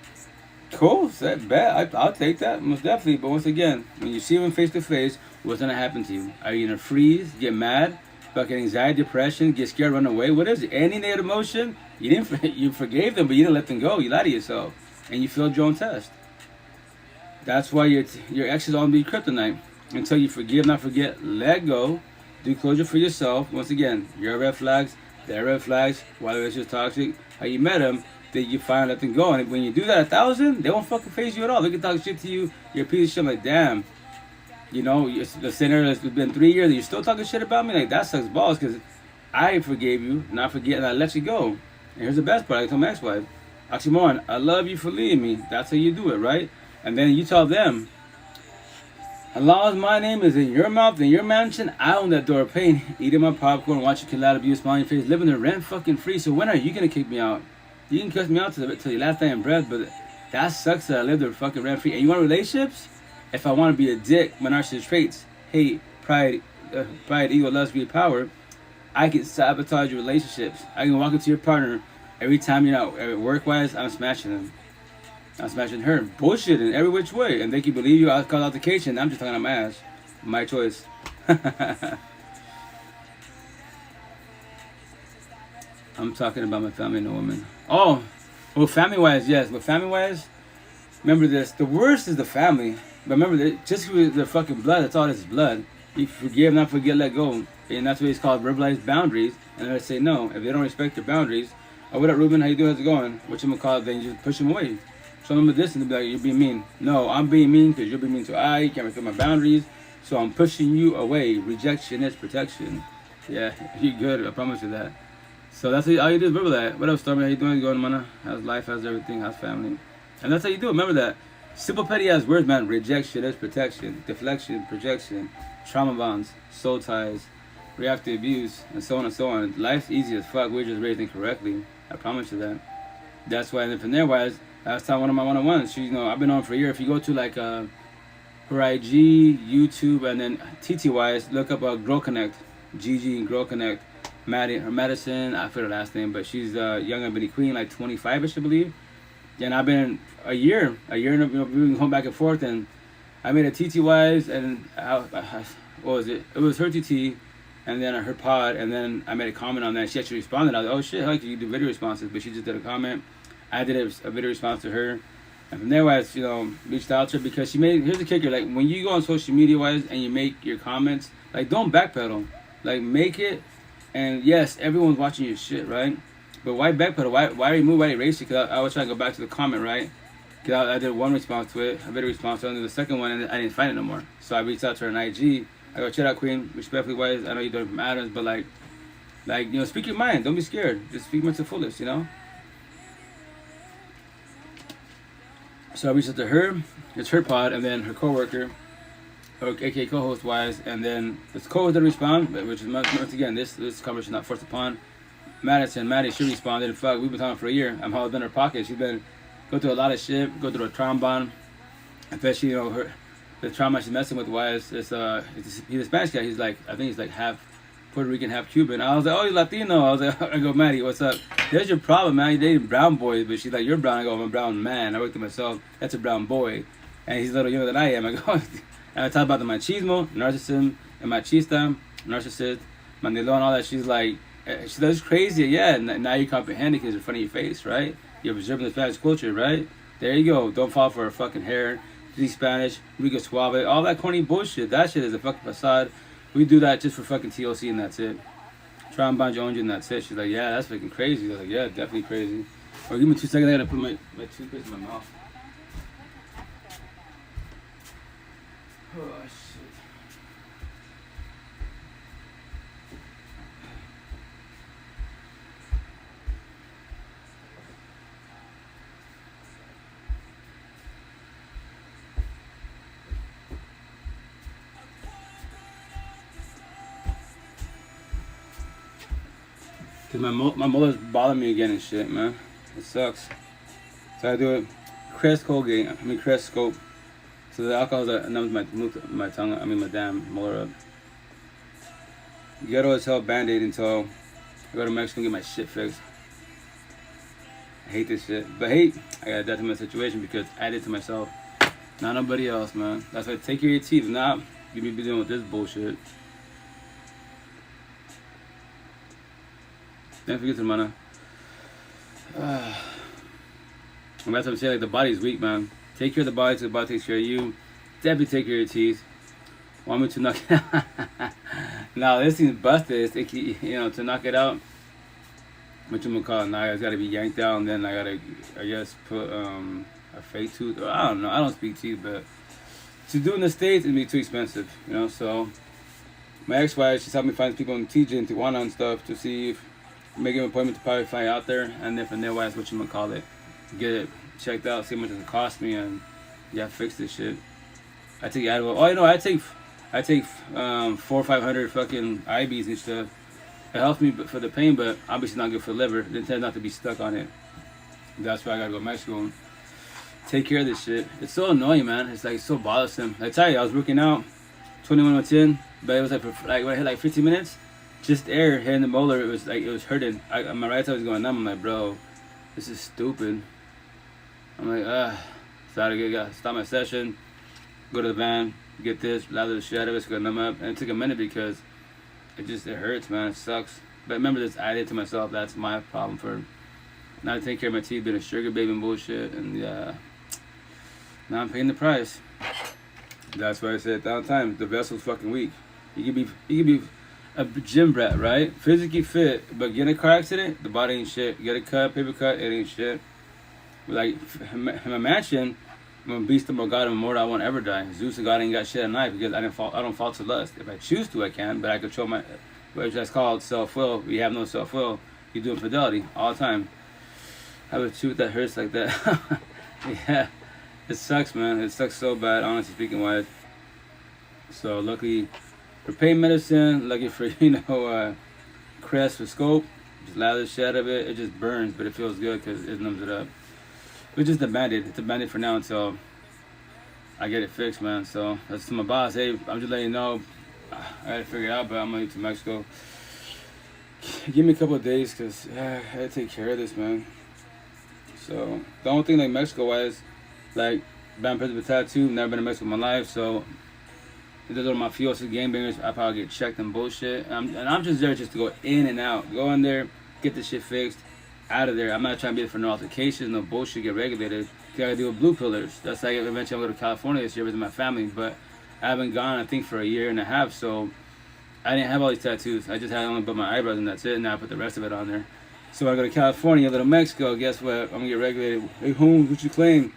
Cool. That's bad. I'll take that most definitely. But once again, when you see him face to face, what's gonna happen to you? Are you gonna freeze? Get mad? Fucking anxiety, depression? Get scared? Run away? What is it? Any negative emotion? You forgave them, but you didn't let them go. You lied to yourself. And you failed your own test. That's why your ex is on the kryptonite. Until you forgive, not forget, let go, do closure for yourself. Once again, your red flags, their red flags, why the relationship's toxic, how you met them, then you finally let them go. And when you do that 1,000, they won't fucking face you at all. They can talk shit to you, you're a piece of shit. I'm like, damn, you know, the sinner has been 3 years and you're still talking shit about me? Like, that sucks balls, because I forgave you, not forget, and I let you go. And here's the best part, I told my ex-wife, oxymoron, I love you for leaving me. That's how you do it, right? And then you tell them, as long as my name is in your mouth, in your mansion, I own that door of pain. Eating my popcorn, watching kill out abuse, smile on your face, living the rent fucking free. So when are you gonna kick me out? You can kick me out till your last day in breath, but that sucks that I live the fucking rent free. And you want relationships? If I want to be a dick, my narcissist traits, hate, pride, ego, lust, greed, power, I can sabotage your relationships. I can walk into your partner. Every time you're out work-wise, I'm smashing them. I'm smashing her. Bullshit in every which way. And they can believe you. I'll call altercation. I'm just talking on my ass. My choice. I'm talking about my family and a woman. Oh, well, family-wise, yes. But family-wise, remember this. The worst is the family. But remember, that just with their fucking blood, that's all this is blood. You forgive, not forget, let go. And that's what it's called, verbalized boundaries. And I say no. If they don't respect your boundaries, oh, what up, Ruben? How you doing? How's it going? What you gonna call it? Then you just push them away. Show them a distance and be like, you're being mean. No, I'm being mean because you're being mean to I. You can't respect my boundaries. So I'm pushing you away. Rejection is protection. Yeah, you're good. I promise you that. So that's all you do is verbalize. What up, Stormy? How you doing? Going, mana? How's life? How's everything? How's family? And that's how you do it. Remember that. Simple petty ass words, man. Rejection is protection. Deflection, projection, trauma bonds, soul ties, reactive abuse, and so on and so on. Life's easy as fuck. We're just raised incorrectly. I promise you that. That's why, and then from there, wise, last time one of my one-on-ones, she, I've been on for a year. If you go to like her IG, YouTube, and then TT-wise, look up Girl Connect, Gigi Girl Connect, Madison, I forget her last name, but she's young ebony queen, like 25ish, I believe. And I've been a year and we've been going back and forth, and I made a TT-wise, and what was it? It was her TT, and then her pod, and then I made a comment on that. She actually responded. I was like, oh shit, like you do video responses, but she just did a comment. I did a video response to her, and from there, wise, reached out to her because she made. Here's the kicker: like when you go on social media, wise, and you make your comments, like don't backpedal, like make it. And yes, everyone's watching your shit, right? But why backpedal? Why remove? Why erase it? Because I was trying to go back to the comment, right? Because I did one response to it, a video response to it, and then the second one, and I didn't find it no more. So I reached out to her on IG, I go, chill out, queen. Respectfully wise, I know you're doing it from Adams, but speak your mind. Don't be scared. Just speak to the fullest, So I reached out to her. It's her pod, and then her coworker, or aka co-host wise, and then this co-host didn't respond, which is once again this conversation not forced upon. Maddie, she responded. Fuck, we've been talking for a year. I'm holding in her pocket. She's been go through a lot of shit, go through a trauma, especially the trauma she's messing with. Wise, he's a Spanish guy. I think he's like half Puerto Rican, half Cuban. I was like, oh, you're Latino. I was like, I go, Maddie, what's up? There's your problem, man. You're dating brown boys, but she's like, you're brown. I go, I'm a brown man. I worked with myself. That's a brown boy, and he's a little younger than I am. I go, and I talk about the machismo, narcissism, and machista, narcissist, mandilon, all that. She's like, that's crazy. Yeah, now you comprehend it because it's in front of your face, right? You're observing the Spanish culture, right? There you go. Don't fall for her fucking hair. Speak Spanish, Rico Suave, all that corny bullshit. That shit is a fucking facade. We do that just for fucking TLC and that's it. Try and bind your own and that's it. She's like, yeah, that's fucking crazy. I was like, yeah, definitely crazy. Or give me 2 seconds, I gotta put my toothpaste in my mouth. Oh, shit. Cause my mother's bothering me again and shit, man. It sucks. So I do it. Crest scope. So the alcohol numbs my tongue. My damn molar up. Ghetto as hell Band-Aid until I go to Mexico and get my shit fixed. I hate this shit, but I got a detriment situation because I did it to myself, not nobody else, man. That's why take care of your teeth. Not you be dealing with this bullshit. Don't forget to mana. And that's what I'm saying. Like the body's weak, man. Take care of the body so the body takes care of you. Definitely take care of your teeth. Want me to knock it out? Now this thing's busted. To knock it out. What you gonna call it? Now it's gotta be yanked out, and then I gotta, I guess, put a fake tooth. Or I don't know. I don't speak teeth, but to do in the States it'd be too expensive. So my ex-wife, she's helped me find people in TJ and Tijuana and stuff to see if make an appointment to probably fly out there, and then from there, what you gonna call it, get it checked out, see how much it cost me, and fix this shit. I take Advil. Oh, I take 400 or 500 fucking IBs and stuff. It helps me for the pain, but obviously not good for the liver. It tends not to be stuck on it. That's why I gotta go to Mexico and take care of this shit. It's so annoying, man. It's like so bothersome. I tell you, I was working out 21 minutes in, but it was like when I hit like 15 minutes. Just air hitting the molar, it was hurting. My right side was going numb. I'm like, bro, this is stupid. I'm like, so I gotta stop my session, go to the van, get this, lather the shit out of it, it's gonna numb up. And it took a minute because it hurts, man. It sucks. But remember this, I did it to myself. That's my problem for not taking care of my teeth, being a sugar baby and bullshit. And now I'm paying the price. That's why I said 1,000 times, the vessel's fucking weak. You could be a gym brat, right? Physically fit, but get in a car accident, the body ain't shit. Get a cut, paper cut, it ain't shit. Like in my mansion, I'm a beast of more God and more I won't ever die. Zeus and God ain't got shit at night because I don't fall to lust. If I choose to, I can, but I control my, what that's called self-will. We have no self-will. You do infidelity all the time. I have a tooth that hurts like that. Yeah, it sucks, man. It sucks so bad, honestly speaking wise. So luckily for pain medicine, lucky for Crest for scope, just lather the shit out of it. It just burns, but it feels good because it numbs it up. It's just a Band-Aid. It's a Band-Aid for now until I get it fixed, man. So that's to my boss. Hey, I'm just letting you know. I gotta figure it out, but I'm gonna leave to Mexico. Give me a couple of days because I gotta take care of this, man. So the only thing like Mexico wise, like been present with tattoo, never been to Mexico in my life, so those are my Fiosa game bangers. I probably get checked and bullshit. And I'm just there just to go in and out. Go in there, get the shit fixed, out of there. I'm not trying to be there for no altercations, no bullshit, get regulated. I gotta deal with blue pillars. That's like eventually I'm going to California this year with my family. But I haven't gone, I think, for a year and a half. So I didn't have all these tattoos. I just had only but my eyebrows and that's it. And now I put the rest of it on there. So when I go to California, go to Mexico, guess what? I'm going to get regulated. Hey, Holmes, what you claim?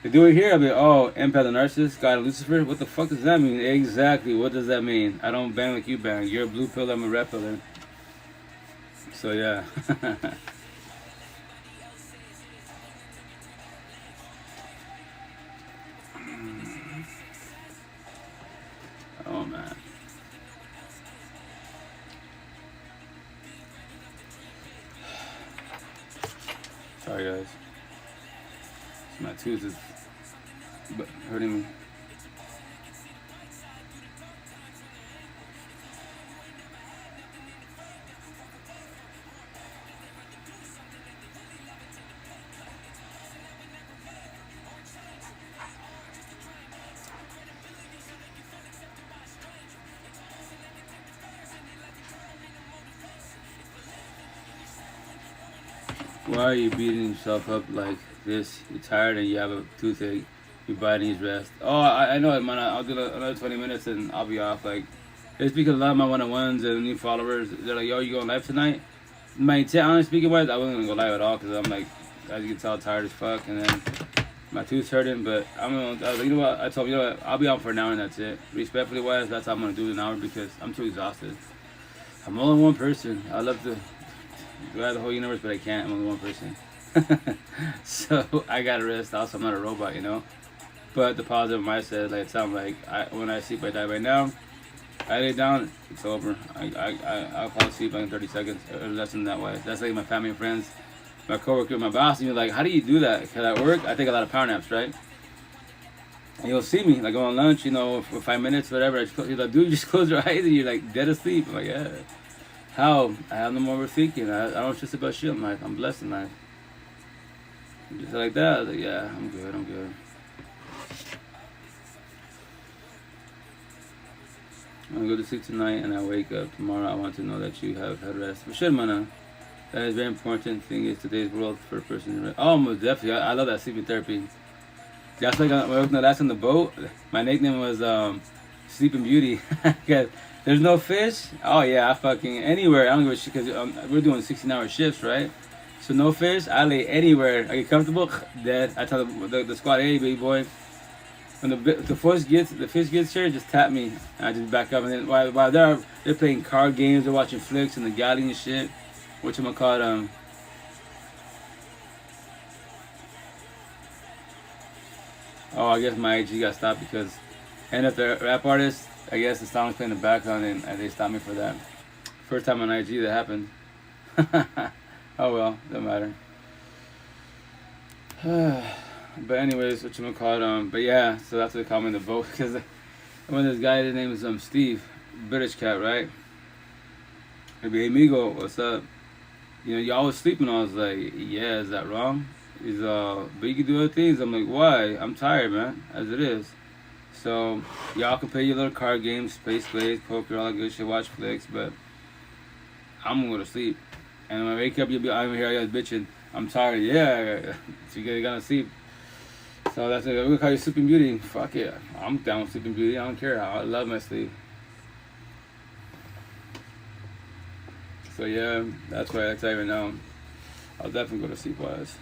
They do it here. I'll be like, oh, empath and narcissist, God and Lucifer. What the fuck does that mean? Exactly. What does that mean? I don't bang like you bang. You're a blue pill. I'm a red pill. So yeah. Oh man. Sorry guys. My tooth is hurting me. Why are you beating yourself up like this? You're tired and you have a toothache. Your body needs rest. Oh, I know it, man. I'll do another 20 minutes and I'll be off. Like, it's because a lot of my one-on-ones and new followers, they're like, yo, you going live tonight? My intent, honestly speaking wise, I wasn't going to go live at all because I'm like, as you can tell, tired as fuck. And then my tooth's hurting. But I was like, you know what? I told you, you know what? I'll be on for an hour and that's it. Respectfully wise, that's how I'm going to do it, an hour, because I'm too exhausted. I'm only one person. I love to grab the whole universe, but I can't. I'm only one person. So I gotta rest. Also, I'm not a robot, you know. But the positive mindset, like it sounds like when I sleep, I die. Right now, I lay down, it's over. I'll fall asleep like in 30 seconds or less than that way. That's like my family and friends, my coworker, my boss. And you're like, how do you do that? Because at work, I take a lot of power naps, right? And you'll see me like go on lunch, you know, for 5 minutes, whatever. You're like, dude, just close your eyes and you're like dead asleep. I'm like, yeah. How? I have no more overthinking. I don't stress about shit in life. I'm blessed in life. Just like that. I was like, yeah, I'm good. I'm good. I'm gonna go to sleep tonight and I wake up tomorrow. I want to know that you have had rest. For sure, man. That is very important thing is today's world for a person to rest. Oh, most definitely. I love that sleeping therapy. That's like when I was last on the boat. My nickname was Sleeping Beauty. Because there's no fish. Oh yeah, I fucking anywhere. I don't give a shit because we're doing 16-hour shifts, right? So no fish. I lay anywhere. I get comfortable. Dead. I tell the squad, hey, baby boy. When the fish gets here, just tap me. And I just back up. And then while they're playing card games, they're watching flicks and the galley and shit. Whatchamacallit, oh, I guess my IG got stopped because, and if they're rap artists, I guess the song's playing in the background and they stopped me for that. First time on IG that happened. Oh well, doesn't matter. But anyways, whatchamacallit, but yeah, so that's what they call me in the boat because when this guy, his name is Steve, British cat, right? Maybe, hey Migo, what's up? You know, you always sleeping. I was like, yeah, is that wrong? He's but you can do other things. I'm like, why? I'm tired, man, as it is. So y'all can play your little card games, space plays, poker, all that good shit, watch flicks, but I'm gonna go to sleep. And when I wake up, you'll be I'm here, I guys bitching. I'm tired. Yeah, so you gotta sleep. So that's it. We're gonna call you Sleeping Beauty. Fuck it. I'm down with Sleeping Beauty. I don't care. I love my sleep. So yeah, that's why I tell you right now. I'll definitely go to sleep wise.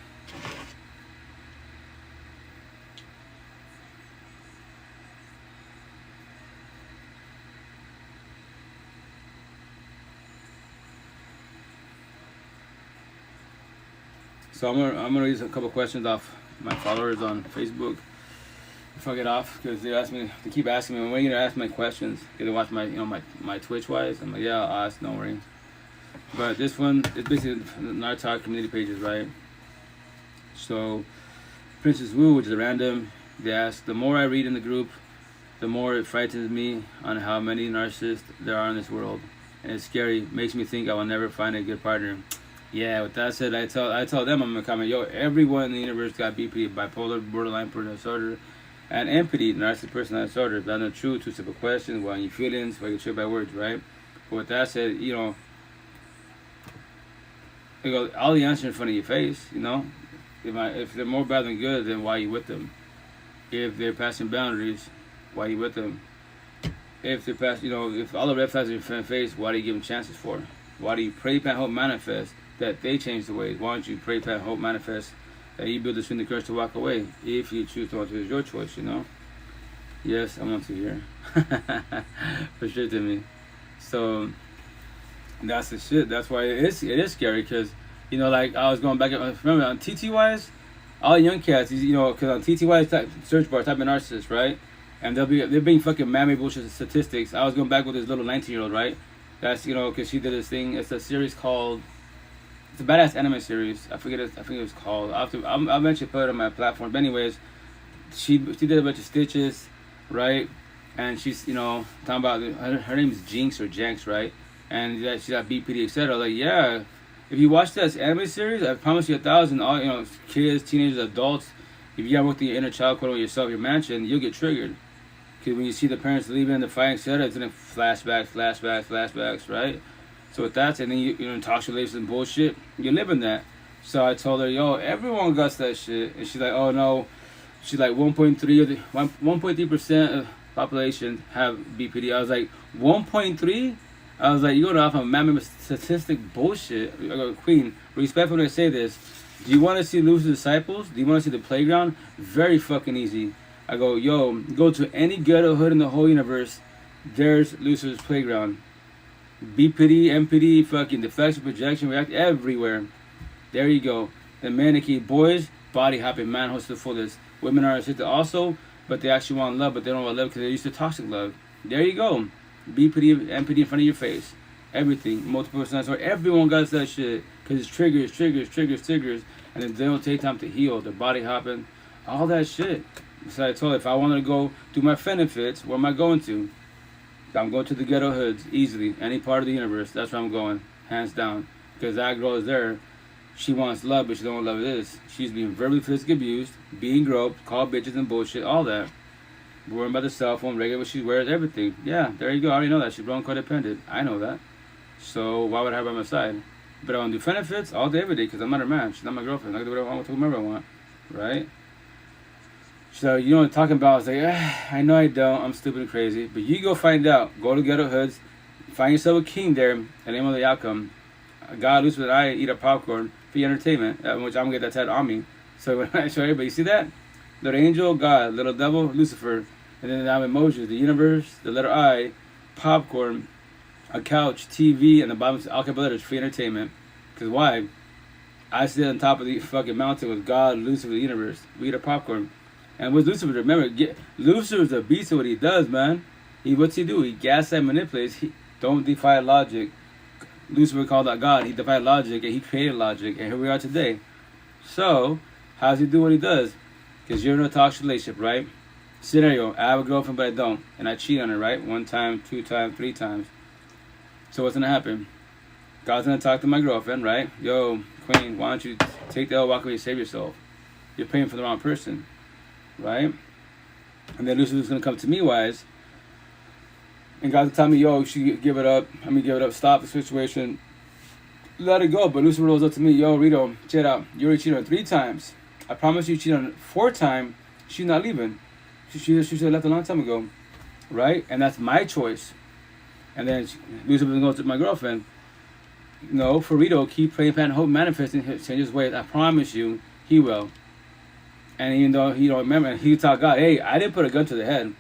So I'm gonna read a couple questions off my followers on Facebook before I get off because they keep asking me, when are you gonna ask my questions? They watch my my Twitch wise. I'm like, yeah, I'll ask, no worries. But this one, it's basically Narcissists community pages, right? So Princess Wu, which is random, they ask, the more I read in the group, the more it frightens me on how many narcissists there are in this world, and it's scary. Makes me think I will never find a good partner. Yeah, with that said, I tell them, I'm gonna comment, yo, everyone in the universe got BP, bipolar, borderline personality disorder, and empathy, narcissistic personality disorder. That's not true. Two simple questions. Why your feelings? Why you trip by words, right? But with that said, you know, all the answers in front of your face. You know, if they're more bad than good, then why are you with them? If they're passing boundaries, why are you with them? If they're if all the red flags are in front of your face, why do you give them chances for? Why do you pray, plan, hope, manifest that they change the ways? Why don't you pray, plan, hope, manifest that you build the strength and courage to walk away if you choose to want to. It's your choice, you know. Yes, I want to hear. For sure to me. So that's the shit. That's why it is scary because, you know, like I was going back, remember on TTYs, all young cats, you know, because on TTYs type search bar, type in narcissist, right? And they're being fucking man-made bullshit statistics. I was going back with this little 19-year-old, right? That's, you know, because she did this thing. It's a series called, it's a badass anime series. I think it was called. I'll eventually put it on my platform. But anyways, she did a bunch of stitches, right? And she's, you know, talking about her name is Jinx or Jenks, right? And that she's got BPD, etc. Like, yeah, if you watch that anime series, I promise you 1,000, all, you know, kids, teenagers, adults, if you gotta work through your inner child, quote, yourself, your mansion, you'll get triggered. Because when you see the parents leaving, the fighting, etc., it's in flashbacks, right? So with that, and then you know, toxic relationships and bullshit, you live in that. So I told her, yo, everyone got that shit. And she's like, oh no. She's like 1.3% of population have BPD. I was like, 1.3? I was like, you're going off of mammoth statistic bullshit. I go, Queen, respectfully I say this. Do you want to see Lucifer's disciples? Do you want to see the playground? Very fucking easy. I go, yo, go to any ghetto hood in the whole universe. There's Lucifer's playground. BPD, MPD, fucking deflection, projection, react everywhere. There you go. The mannequin boys, body hopping, man hosts the fullest. Women are assisted also, but they actually want love, but they don't want love because they're used to toxic love. There you go. BPD, MPD in front of your face. Everything. Multiple personalities. Or everyone got that shit. Because it's triggers. And then they don't take time to heal. Their body hopping. All that shit. So I told her, if I wanted to go do my benefits, where am I going to? I'm going to the ghetto hoods. Easily. Any part of the universe. That's where I'm going. Hands down. Because that girl is there. She wants love, but she don't know what love is. She's being verbally physically abused, being groped, called bitches and bullshit, all that. Worrying about the cell phone, regular what she wears, everything. Yeah, there you go. I already know that. She's grown codependent. I know that. So why would I have her by my side? But I want to do benefits all day, every day, because I'm not her man. She's not my girlfriend. I can do whatever I want to whomever I want. Right? So, you know what I'm talking about? I was like, I know I don't. I'm stupid and crazy. But you go find out. Go to ghetto hoods. Find yourself a king there. And aim on the outcome. God, Lucifer, and I eat a popcorn for your entertainment, which I'm going to get that tattooed on me. So when I show everybody, you see that? Little angel, God, little devil, Lucifer. And then I'm emojis, the universe, the letter I, popcorn, a couch, TV, and the bottom all capital letters, free entertainment. Because why? I sit on top of the fucking mountain with God, Lucifer, the universe. We eat a popcorn. And with Lucifer, remember, Lucifer's a beast of what he does, man. What's he do? He gaslights, manipulates. He don't defy logic. Lucifer called out God. He defied logic, and he created logic. And here we are today. So, how does he do what he does? Because you're in a toxic relationship, right? Scenario, I have a girlfriend, but I don't. And I cheat on her, right? 1 time, 2 times, 3 times. So what's going to happen? God's going to talk to my girlfriend, right? Yo, Queen, why don't you take the L, walk away, save yourself? You're paying for the wrong person, right? And then Lucifer's going to come to me wise. And God's going to tell me, yo, you should give it up. Stop the situation. Let it go. But Lucifer rolls up to me, yo, Rito, check it out. You already cheated on 3 times. I promise you cheat on 4th time. She's not leaving. She should have left a long time ago, right? And that's my choice. And then Lucifer goes to my girlfriend. No, for Rito, keep praying, plan, hope, manifesting, change his ways. I promise you, he will. And even though he don't remember, he tell God, hey, I didn't put a gun to the head.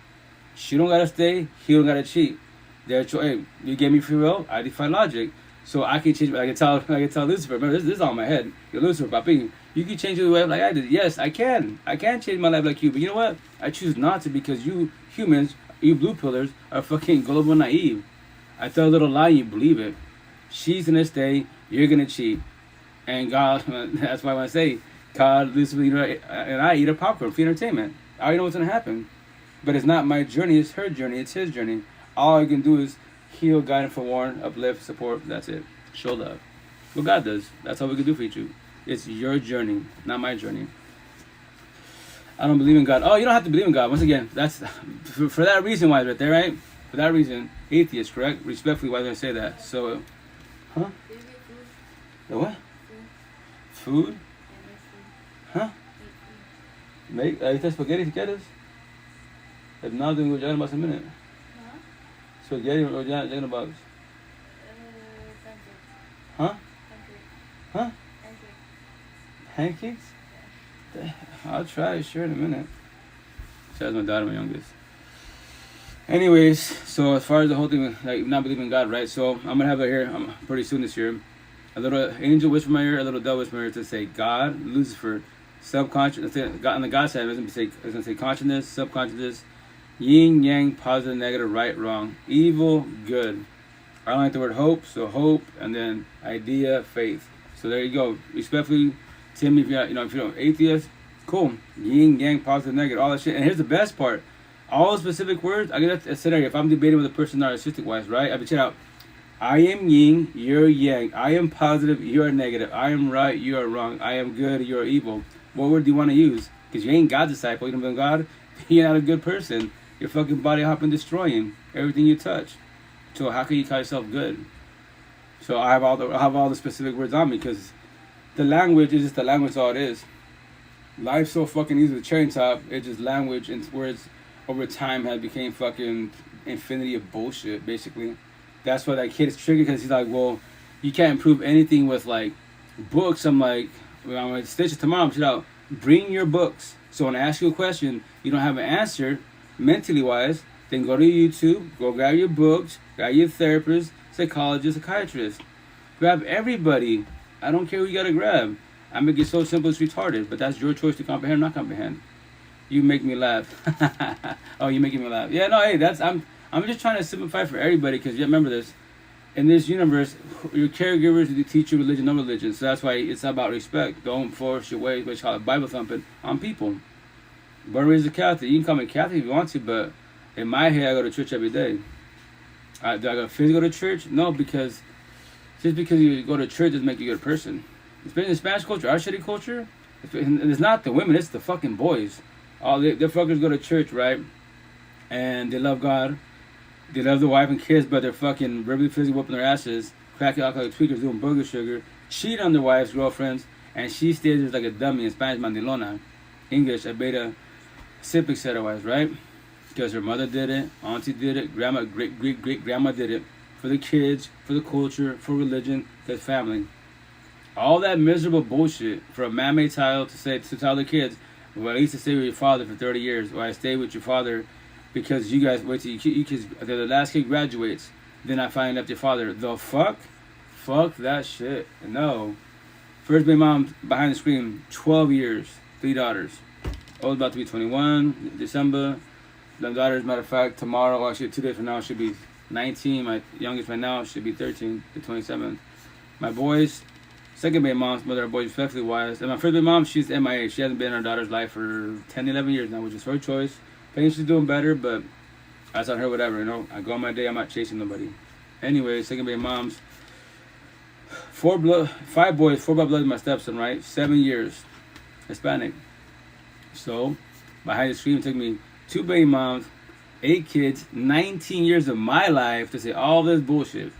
She don't gotta stay. He don't gotta cheat. Hey, you gave me free will. I defy logic. So I can change. I can tell Lucifer. Remember, this is all in my head. You're Lucifer, papi. You can change your life like I did. Yes, I can. I can change my life like you. But you know what? I choose not to because you humans, you blue pillars, are fucking global naive. I tell a little lie, you believe it. She's gonna stay. You're gonna cheat. And God, that's why when I say God, Lucifer, and I eat a popcorn for entertainment. I already know what's gonna happen. But it's not my journey. It's her journey. It's his journey. All I can do is heal, guide, and forewarn, uplift, support. That's it. Show love. What God does. That's all we can do for you. It's your journey, not my journey. I don't believe in God. Oh, you don't have to believe in God. Once again, that's for that reason why it's right there, right? For that reason, atheist, correct? Respectfully, why did I say that? So, huh? The what? Food? Huh? Make spaghetti si quieres. If not, then we'll chat about a minute. Spaghetti or chicken box? Huh? Huh? Pancakes? I'll try, sure, in a minute. So that's my daughter, my youngest. Anyways, so as far as the whole thing, like not believing in God, right? So I'm gonna have it here pretty soon this year. A little angel whisper in my ear, a little devil whisper in my ear to say God, Lucifer, subconscious. On the God side, it's gonna say consciousness, subconsciousness, yin, yang, positive, negative, right, wrong, evil, good. I don't like the word hope, so hope, and then idea, faith. So there you go. Respectfully, Timmy, if you're atheist, cool. Yin, yang, positive, negative, all that shit. And here's the best part. All specific words, I get a scenario. If I'm debating with a person narcissistic wise, right? I be check out. I am yin, you're yang. I am positive, you're negative. I am right, you are wrong. I am good, you're evil. What word do you want to use? Because you ain't God's disciple. You don't believe in God. You're not a good person. You're fucking body hopping, destroying everything you touch. So how can you call yourself good? So I have all the specific words on me because the language is just the language. All it is. Life's so fucking easy to cherry top. It's just language and words over time have became fucking infinity of bullshit. Basically, that's why that kid is triggered because he's like, well, you can't improve anything with like books. I'm like, well, I'm gonna stitch it tomorrow. I'm out. Bring your books. So when I ask you a question, you don't have an answer mentally wise. Then go to YouTube, go grab your books, grab your therapist, psychologist, psychiatrist. Grab everybody. I don't care who you gotta grab. I make it so simple it's retarded, but that's your choice to comprehend or not comprehend. You make me laugh. Oh, you're making me laugh. Yeah, no, hey, I'm just trying to simplify for everybody because you remember this. In this universe, your caregivers teach you religion, no religion. So that's why it's about respect. Don't force your way, what you call it, Bible thumping on people. Born and raised a Catholic. You can call me Catholic if you want to, but in my head, I go to church every day. Do I physically go to church? No, because just because you go to church doesn't make you a good person. Especially in Spanish culture, our shitty culture, and it's not the women, it's the fucking boys. All the fuckers go to church, right? And they love God. They love their wife and kids, but they're fucking verbally, physically whooping their asses, cracking alcoholic tweakers, doing burger sugar, cheat on their wives, girlfriends, and she stays there like a dummy in Spanish, mandilona. English, a beta, simply said otherwise, right? Because her mother did it, auntie did it, grandma, great grandma did it. For the kids, for the culture, for religion, for family. All that miserable bullshit for a man-made child to tell the kids, well, I used to stay with your father for 30 years, or I stayed with your father because you guys wait till you kids, the last kid graduates, then I finally left your father. The fuck? Fuck that shit. No. First baby mom behind the screen, 12 years, 3 daughters. Old about to be 21, December. My daughter, as a matter of fact, tomorrow, or actually 2 days from now, should be 19. My youngest right now should be 13, the 27th. My boys, second baby mom's mother, our boys respectfully wise. And my first baby mom, she's MIA. She hasn't been in our daughter's life for 10, 11 years now, which is her choice. I think she's doing better, but that's on her, whatever, you know. I go on my day, I'm not chasing nobody. Anyway, second baby mom's, 5 boys, 4 by blood, my stepson, right? 7 years, Hispanic. So, behind the screen, it took me 2 baby moms, 8 kids, 19 years of my life to say all this bullshit.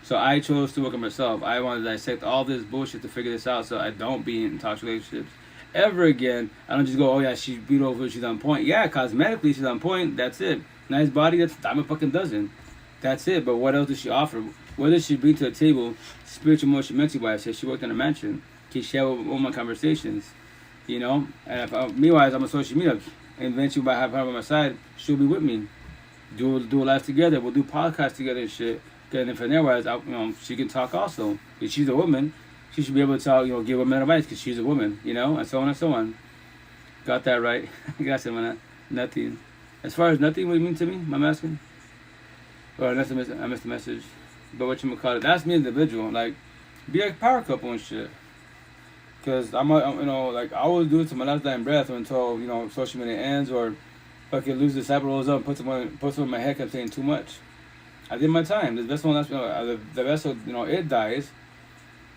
So I chose to work on myself. I wanted to dissect all this bullshit to figure this out so I don't be in toxic relationships ever again. I don't just go, oh yeah, she's beautiful, she's on point. Yeah, cosmetically she's on point, that's it. Nice body, that's a dime a fucking dozen. That's it, but what else does she offer? What does she bring to the table, spiritual, emotional, mental wise? She worked in a mansion. Can share all my conversations, you know? And if, meanwhile, I'm on social media. And eventually, by having her on my side, she'll be with me. Do a life together. We'll do podcasts together and shit. And if otherwise, she can talk also. If she's a woman, she should be able to talk, give women advice because she's a woman, and so on and so on. Got that right. Gracias, man. Nothing. As far as nothing, what do you mean to me? I'm asking. Or I missed the message. But whatchamacallit, that's me individual. Like, be a power couple and shit. Because I will do it to my last dying breath until, social media ends or fucking lose the cyber rolls up and put some in my head kept saying too much. I did my time. The vessel, the vessel, it dies.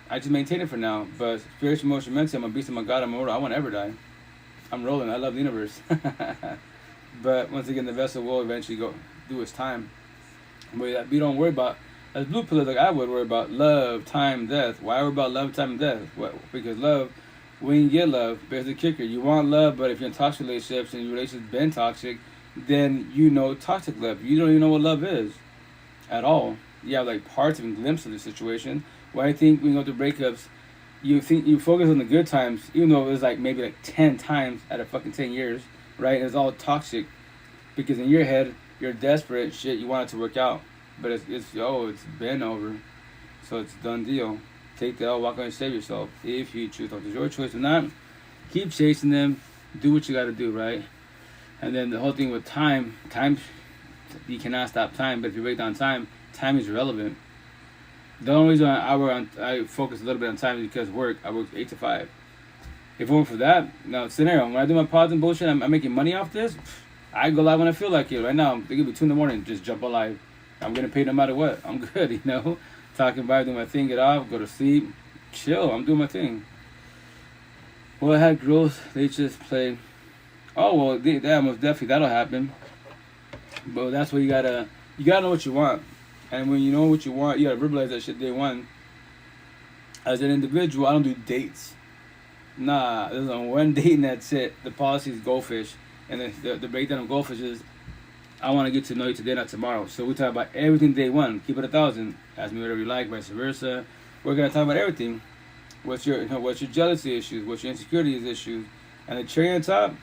I just maintain it for now. But spiritual, emotional, mental, I'm a beast of my God, I'm immortal. I won't ever die. I'm rolling. I love the universe. But once again, the vessel will eventually go do its time. But we don't worry about, as blue pillars, like I would worry about love, time, death. Why worry about love, time, and death? Because love, when you get love, there's the kicker. You want love, but if you're in toxic relationships and your relationship's been toxic, then toxic love. You don't even know what love is at all. You have like parts of a glimpse of the situation. Why I think when you go through breakups, you focus on the good times, even though it was like maybe like 10 times out of fucking 10 years, right? And it's all toxic because in your head you're desperate, shit. You want it to work out, but it's been over, so it's done deal. Take the L, walk on and save yourself if you choose. It's your choice. If not, keep chasing them. Do what you got to do, right? And then the whole thing with time, you cannot stop time. But if you break down time, time is irrelevant. The only reason I focus a little bit on time is because work. I work 8 to 5. If it weren't for that, now scenario, when I do my pods and bullshit, I'm making money off this. I go live when I feel like it. Right now, they give me 2 in the morning, just jump on live. I'm getting paid no matter what. I'm good, you know. Talking about it, doing my thing, get off, go to sleep, chill. I'm doing my thing. Well, I had girls, they just play. Oh well, that most definitely that'll happen. But that's what you gotta know what you want, and when you know what you want, you gotta verbalize that shit day one. As an individual, I don't do dates. Nah, there's on one date and that's it. The policy is goldfish, and the breakdown of goldfish is, I want to get to know you today, not tomorrow. So we talk about everything day one. Keep it 1,000. Ask me whatever you like, vice versa. We're gonna talk about everything. What's your jealousy issues? What's your insecurities issues? And the cherry on top,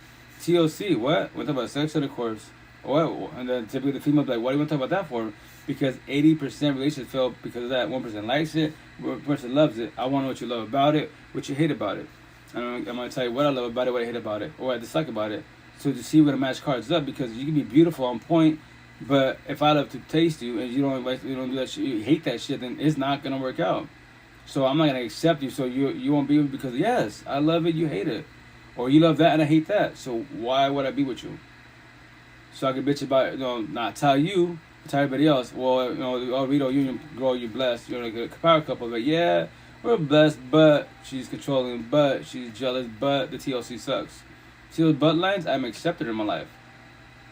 TLC. What? We're talking about sex intercourse. What? And then typically the female's like, "What do you want to talk about that for?" Because 80% relationships fail because of that. 1% likes it, 1% loves it. I want to know what you love about it, what you hate about it. And I'm gonna tell you what I love about it, what I hate about it, or what I dislike about it. So to see we're gonna match cards up, because you can be beautiful on point, but if I love to taste you and you don't do that shit, you hate that shit, then it's not gonna work out. So I'm not gonna accept you. So you won't be with me because yes, I love it, you hate it, or you love that and I hate that. So why would I be with you? So I can bitch about not tell you, but tell everybody else. Well, oh Rito, you girl, you blessed. You're like a power couple, but yeah, we're blessed, but she's controlling, but she's jealous, but the TLC sucks. See those butt lines? I'm accepted in my life.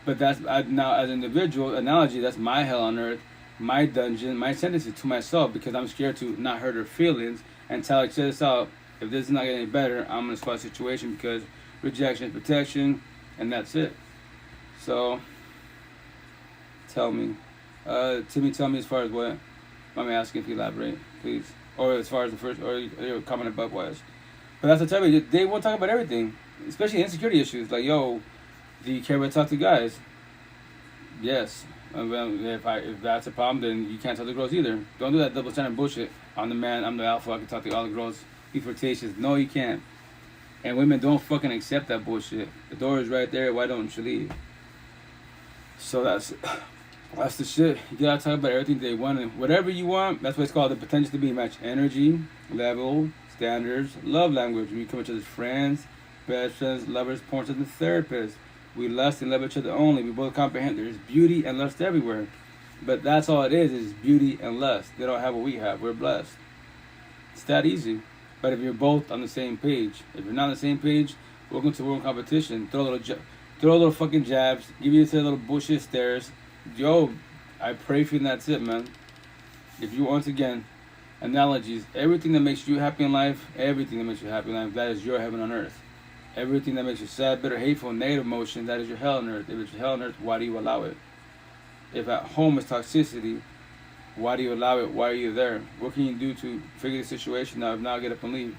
But now as an individual analogy, that's my hell on earth, my dungeon, my sentence to myself, because I'm scared to not hurt her feelings and tell her, check this out, if this is not getting any better, I'm going to squash the situation because rejection is protection, and that's it. So, tell me. Timmy, tell me as far as what? Let me ask you if you elaborate, please. Or as far as the first, or your comment above was. But that's the type of, they won't talk about everything. Especially insecurity issues, like, yo, do you care about talk to guys? Yes. If that's a problem, then you can't talk to girls either. Don't do that double standard bullshit. I'm the man, I'm the alpha, I can talk to all the girls. Be flirtatious. No, you can't. And women don't fucking accept that bullshit. The door is right there, why don't you leave? So that's the shit. You gotta talk about everything they want, and whatever you want, that's what it's called, the potential to be matched. Energy, level, standards, love language. We come each other's friends, best friends, lovers, porn and therapists. We lust and love each other only. We both comprehend there's beauty and lust everywhere. But that's all it is beauty and lust. They don't have what we have. We're blessed. It's that easy. But if you're both on the same page, if you're not on the same page, welcome to world competition. Throw a little fucking jabs. Give you a little bullshit stares. Yo, I pray for you and that's it, man. If you, once again, analogies, everything that makes you happy in life, everything that makes you happy in life, that is your heaven on earth. Everything that makes you sad, bitter, hateful, negative emotion, that is your hell on earth. If it's your hell on earth, why do you allow it? If at home is toxicity, why do you allow it? Why are you there? What can you do to figure the situation out? If not, get up and leave.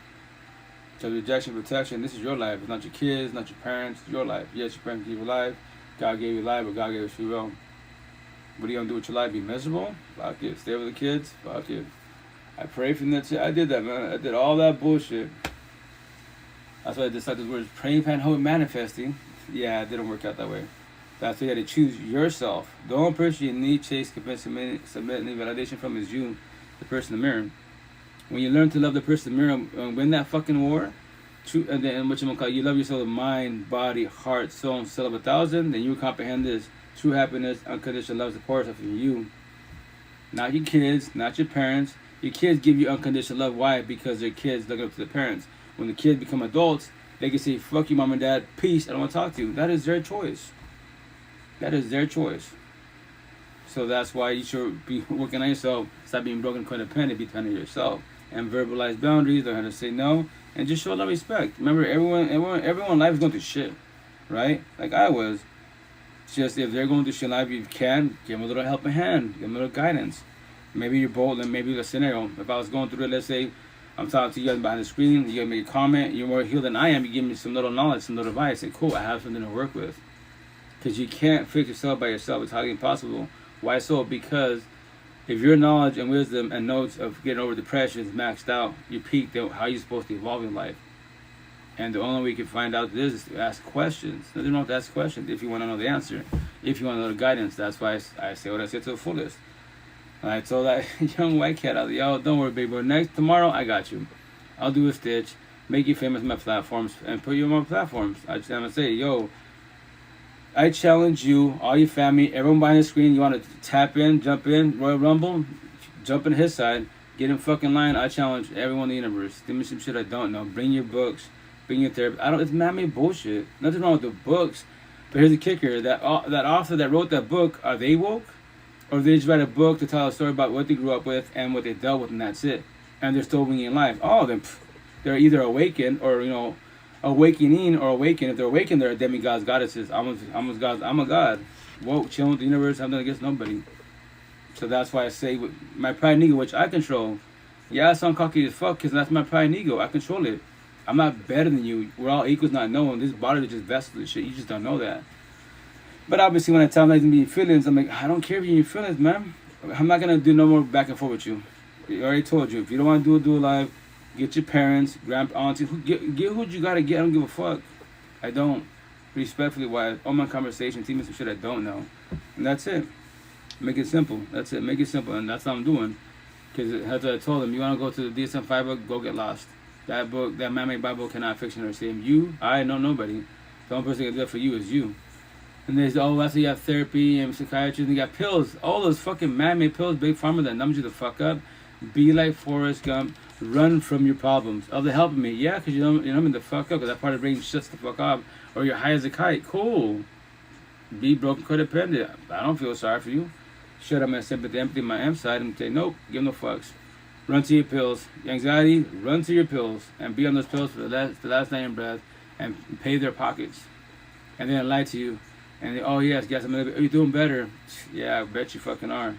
So rejection, protection, this is your life. It's not your kids, not your parents, it's your life. Yes, your parents gave you life. God gave you life, but God gave you free will. What are you going to do with your life? Be miserable? Fuck it. Stay with the kids? Fuck it. I pray for that shit. I did that, man. I did all that bullshit. That's why I decided those words, praying, pan, hope, manifesting. Yeah, it didn't work out that way. That's why you got to choose yourself. The only person you need, chase, convince, submit, need validation from is you, the person in the mirror. When you learn to love the person in the mirror, win that fucking war, and then what you love yourself with mind, body, heart, soul, and soul of 1,000, then you comprehend this. True happiness, unconditional love, supports from you. Not your kids, not your parents. Your kids give you unconditional love. Why? Because they're kids looking up to their parents. When the kids become adults, they can say, fuck you, mom and dad, peace, I don't want to talk to you. That is their choice. That is their choice. So that's why you should be working on yourself. Stop being broken, codependent, be dependent on yourself. And verbalize boundaries, learn how to say no, and just show love, respect. Remember, everyone in life is going through shit, right? Like I was. Just if they're going through shit in life, you can give them a little helping hand, give them a little guidance. Maybe you're bold, and maybe the scenario. If I was going through it, let's say I'm talking to you guys behind the screen. You gotta make a comment. You're more healed than I am. You give me some little knowledge, some little advice. And cool, I have something to work with. Because you can't fix yourself by yourself. It's highly impossible. Why so? Because if your knowledge and wisdom and notes of getting over depression is maxed out, you peaked, how are you supposed to evolve in life? And the only way you can find out this is to ask questions. Nothing wrong with ask questions if you want to know the answer. If you want to know the guidance, that's why I say what I say to the fullest. And I told that young white cat, I was like, yo, don't worry, baby, but tomorrow, I got you. I'll do a stitch, make you famous on my platforms, and put you on my platforms. I'm going to say, yo, I challenge you, all your family, everyone behind the screen, you want to tap in, jump in, Royal Rumble, jump in his side, get in fucking line. I challenge everyone in the universe. Give me some shit I don't know. Bring your books, bring your therapy. It's man-made bullshit. Nothing wrong with the books. But here's the kicker, that author that wrote that book, are they woke? Or they just write a book to tell a story about what they grew up with and what they dealt with, and that's it. And they're still winging life. Oh, then they're either awakened or, awakening or awakened. If they're awakened, they're demigods, goddesses. I'm a god. Whoa, chilling with the universe, I'm not against nobody. So that's why I say, with my pride and ego, which I control. Yeah, I sound cocky as fuck because that's my pride and ego. I control it. I'm not better than you. We're all equals, not knowing. This body is just vessels and shit. You just don't know that. But obviously, when I tell them to be feelings, I'm like, I don't care if you're in your feelings, man. I'm not gonna do no more back and forth with you. I already told you. If you don't want to do a live, get your parents, grandpa, auntie, get who you gotta get. I don't give a fuck. I don't. Respectfully, why all my conversation, team me some shit I don't know, and that's it. Make it simple. That's it. Make it simple, and that's what I'm doing. Because as I told them, you want to go to the DSM-5 book, go get lost. That book, that man-made Bible cannot fix or save you. I know nobody. The only person that can do it for you is you. And there's, that's why you have therapy and psychiatry, and you got pills. All those fucking man-made pills, big pharma that numbs you the fuck up. Be like Forrest Gump. Run from your problems. Oh, they're helping me. Yeah, because you're numbing the fuck up, because that part of the brain shuts the fuck off. Or you're high as a kite. Cool. Be broken, codependent. I don't feel sorry for you. Shut up my sympathy, empathy, my M side, and say, nope, give no fucks. Run to your pills. Anxiety, run to your pills. And be on those pills for the last night in breath. And pay their pockets. And then lie to you. And they, oh yes, guess are you doing better? Yeah, I bet you fucking are.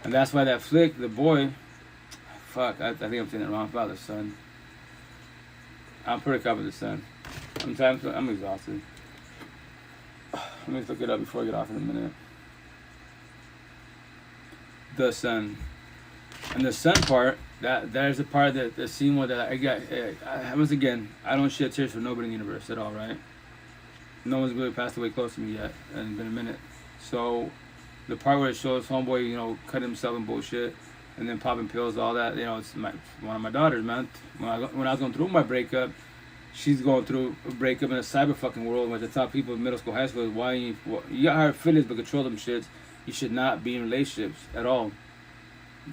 And that's why that flick, the boy, fuck, I think I'm saying it wrong. Father, son. I'm pretty confident, son. I'm exhausted. Let me look it up before I get off in a minute. The son. And the son part, there's a part that the scene where that I got. Once again, I don't shed tears for nobody in the universe at all, right? No one's really passed away close to me yet, and it's been a minute. So, the part where it shows homeboy, cutting himself and bullshit, and then popping pills, all that, it's one of my daughters, man. When I was going through my breakup, she's going through a breakup in a cyber fucking world, where the top people in middle school, high school, why you got hard feelings but control them shits. You should not be in relationships at all.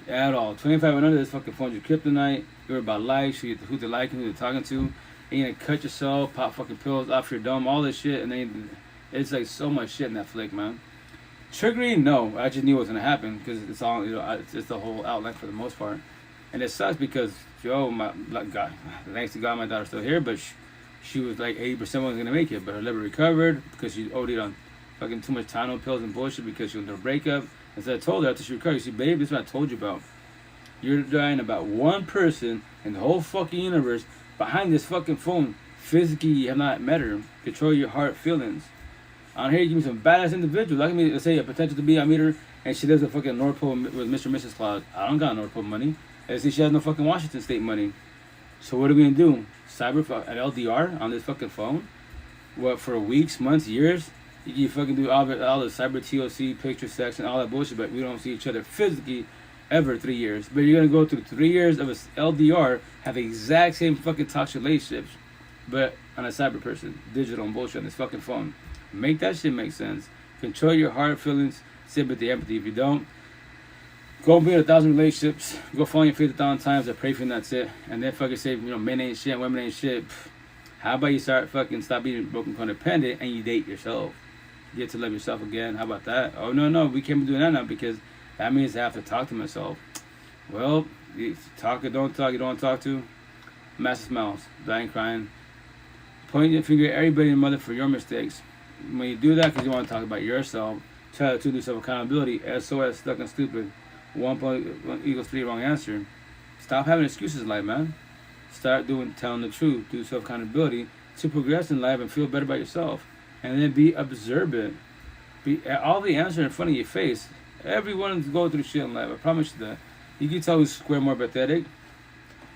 At all. 25 and under, this fucking phone's your kryptonite. You're about likes, who they're liking, who they're talking to. And you're gonna cut yourself, pop fucking pills off your dome, all this shit, and then it's like so much shit in that flick, man. Triggering, no, I just knew it was gonna happen because it's all, it's the whole outline for the most part, and it sucks because God, thanks to God, my daughter's still here, but she was like 80% wasn't gonna make it, but her liver recovered because she OD'd on fucking too much Tylenol pills and bullshit because she was in a breakup. And so I told her after she recovered, she said, babe, this is what I told you about. You're dying about one person in the whole fucking universe behind this fucking phone. Physically, you have not met her. Control your heart feelings. On here, you give me some badass individuals. Like me, let's say a potential to be, I meet her, and she lives in fucking North Pole with Mr. and Mrs. Claus. I don't got North Pole money. And see, she has no fucking Washington State money. So what are we gonna do? Cyber an LDR on this fucking phone? What, for weeks, months, years? You fucking do all the cyber TOC, picture sex, and all that bullshit, but we don't see each other physically ever 3 years. But you're gonna go through 3 years of a LDR, have the exact same fucking toxic relationships, but on a cyber person, digital and bullshit on this fucking phone. Make that shit make sense. Control your heart, feelings, sympathy, empathy. If you don't, go be in 1,000 relationships, go fall on your face 1,000 times, I pray for you, and that's it. And then fucking say, men ain't shit, women ain't shit. How about you stop being broken codependent and you date yourself? Get to love yourself again. How about that? Oh, no, we can't be doing that now because that means I have to talk to myself. Well, you talk or don't talk, you don't want to talk to. Massive smiles, dying, crying. Pointing your finger at everybody and mother for your mistakes. When you do that because you want to talk about yourself, try to do self-accountability. SOS, stuck and stupid. 1 equals 3 wrong answer. Stop having excuses in life, man. Start telling the truth. Do self-accountability to progress in life and feel better about yourself. And then be observant. All the answers in front of your face. Everyone's going through shit in life. I promise you that. You can tell who's square, more pathetic.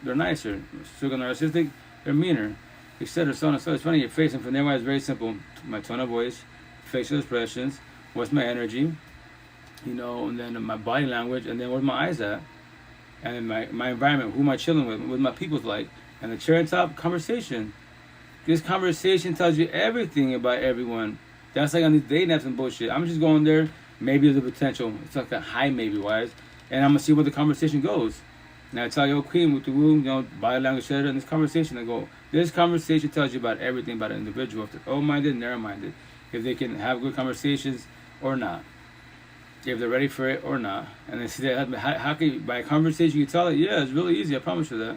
They're nicer. Sugar narcissistic, they're meaner. Etc. So on and so it's front of your face. And from there on, it's very simple. My tone of voice, facial expressions, what's my energy, and then my body language, and then where's my eyes at, and my environment, who am I chilling with, what my people's like, and the cherry on top, conversation. This conversation tells you everything about everyone. That's like on these dating apps and bullshit. I'm just going there, maybe there's a potential. It's like a high maybe wise, and I'm gonna see where the conversation goes. And I tell you, queen with the woo, body language, etc. And this conversation, I go, this conversation tells you about everything about an individual, if they're open-minded, narrow-minded, if they can have good conversations or not, if they're ready for it or not. And they see that, how can you, by conversation, you tell it, yeah, it's really easy, I promise you that.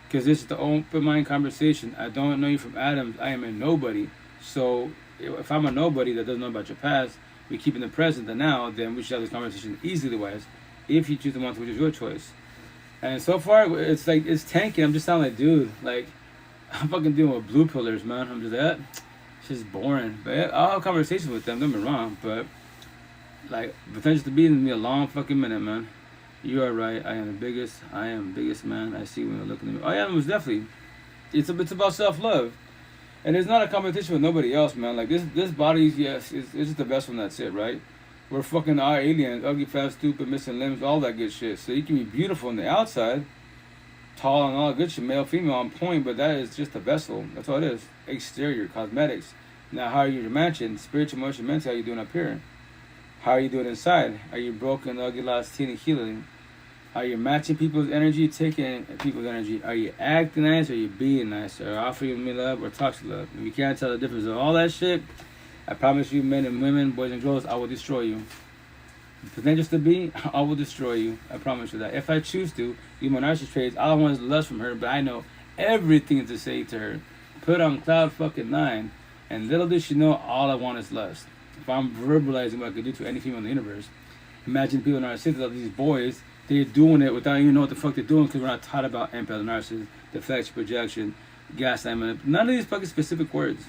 Because this is the open-mind conversation. I don't know you from Adam, I am a nobody. So if I'm a nobody that doesn't know about your past, we keep in the present, the now, then we should have this conversation easily wise, if you choose the one which is your choice. And so far, it's like, it's tanking. I'm just sounding like, dude, like, I'm fucking dealing with blue pillars, man. I'm just that. It's just boring. But yeah, I'll have conversations with them, don't get me wrong. But, like, potential to be in me a long fucking minute, man. You are right. I am the biggest man. I see when you're looking at me. Oh, yeah, it was definitely. It's about self-love. And it's not a competition with nobody else, man. Like, this body, yes, it's just the best one, that's it, right? We're fucking our aliens, ugly, fat, stupid, missing limbs, all that good shit. So you can be beautiful on the outside, tall and all that good shit, male, female, on point, but that is just a vessel. That's all it is. Exterior, cosmetics. Now, how are you matching? Spiritual, emotional, mental, how are you doing up here? How are you doing inside? Are you broken, ugly, lost, teen, and healing? Are you matching people's energy, taking people's energy? Are you acting nice, or are you being nice? Or offering me love, or toxic love? If you can't tell the difference of all that shit, I promise you, men and women, boys and girls, I will destroy you. Potential to be, I will destroy you. I promise you that. If I choose to, use my narcissist traits, all I want is lust from her, but I know everything to say to her. Put on cloud fucking 9, and little does she know, all I want is lust. If I'm verbalizing what I could do to any female in the universe, imagine people in narcissists, these boys, they're doing it without even know what the fuck they're doing, because we're not taught about empath, narcissism, deflection, projection, gaslighting, none of these fucking specific words.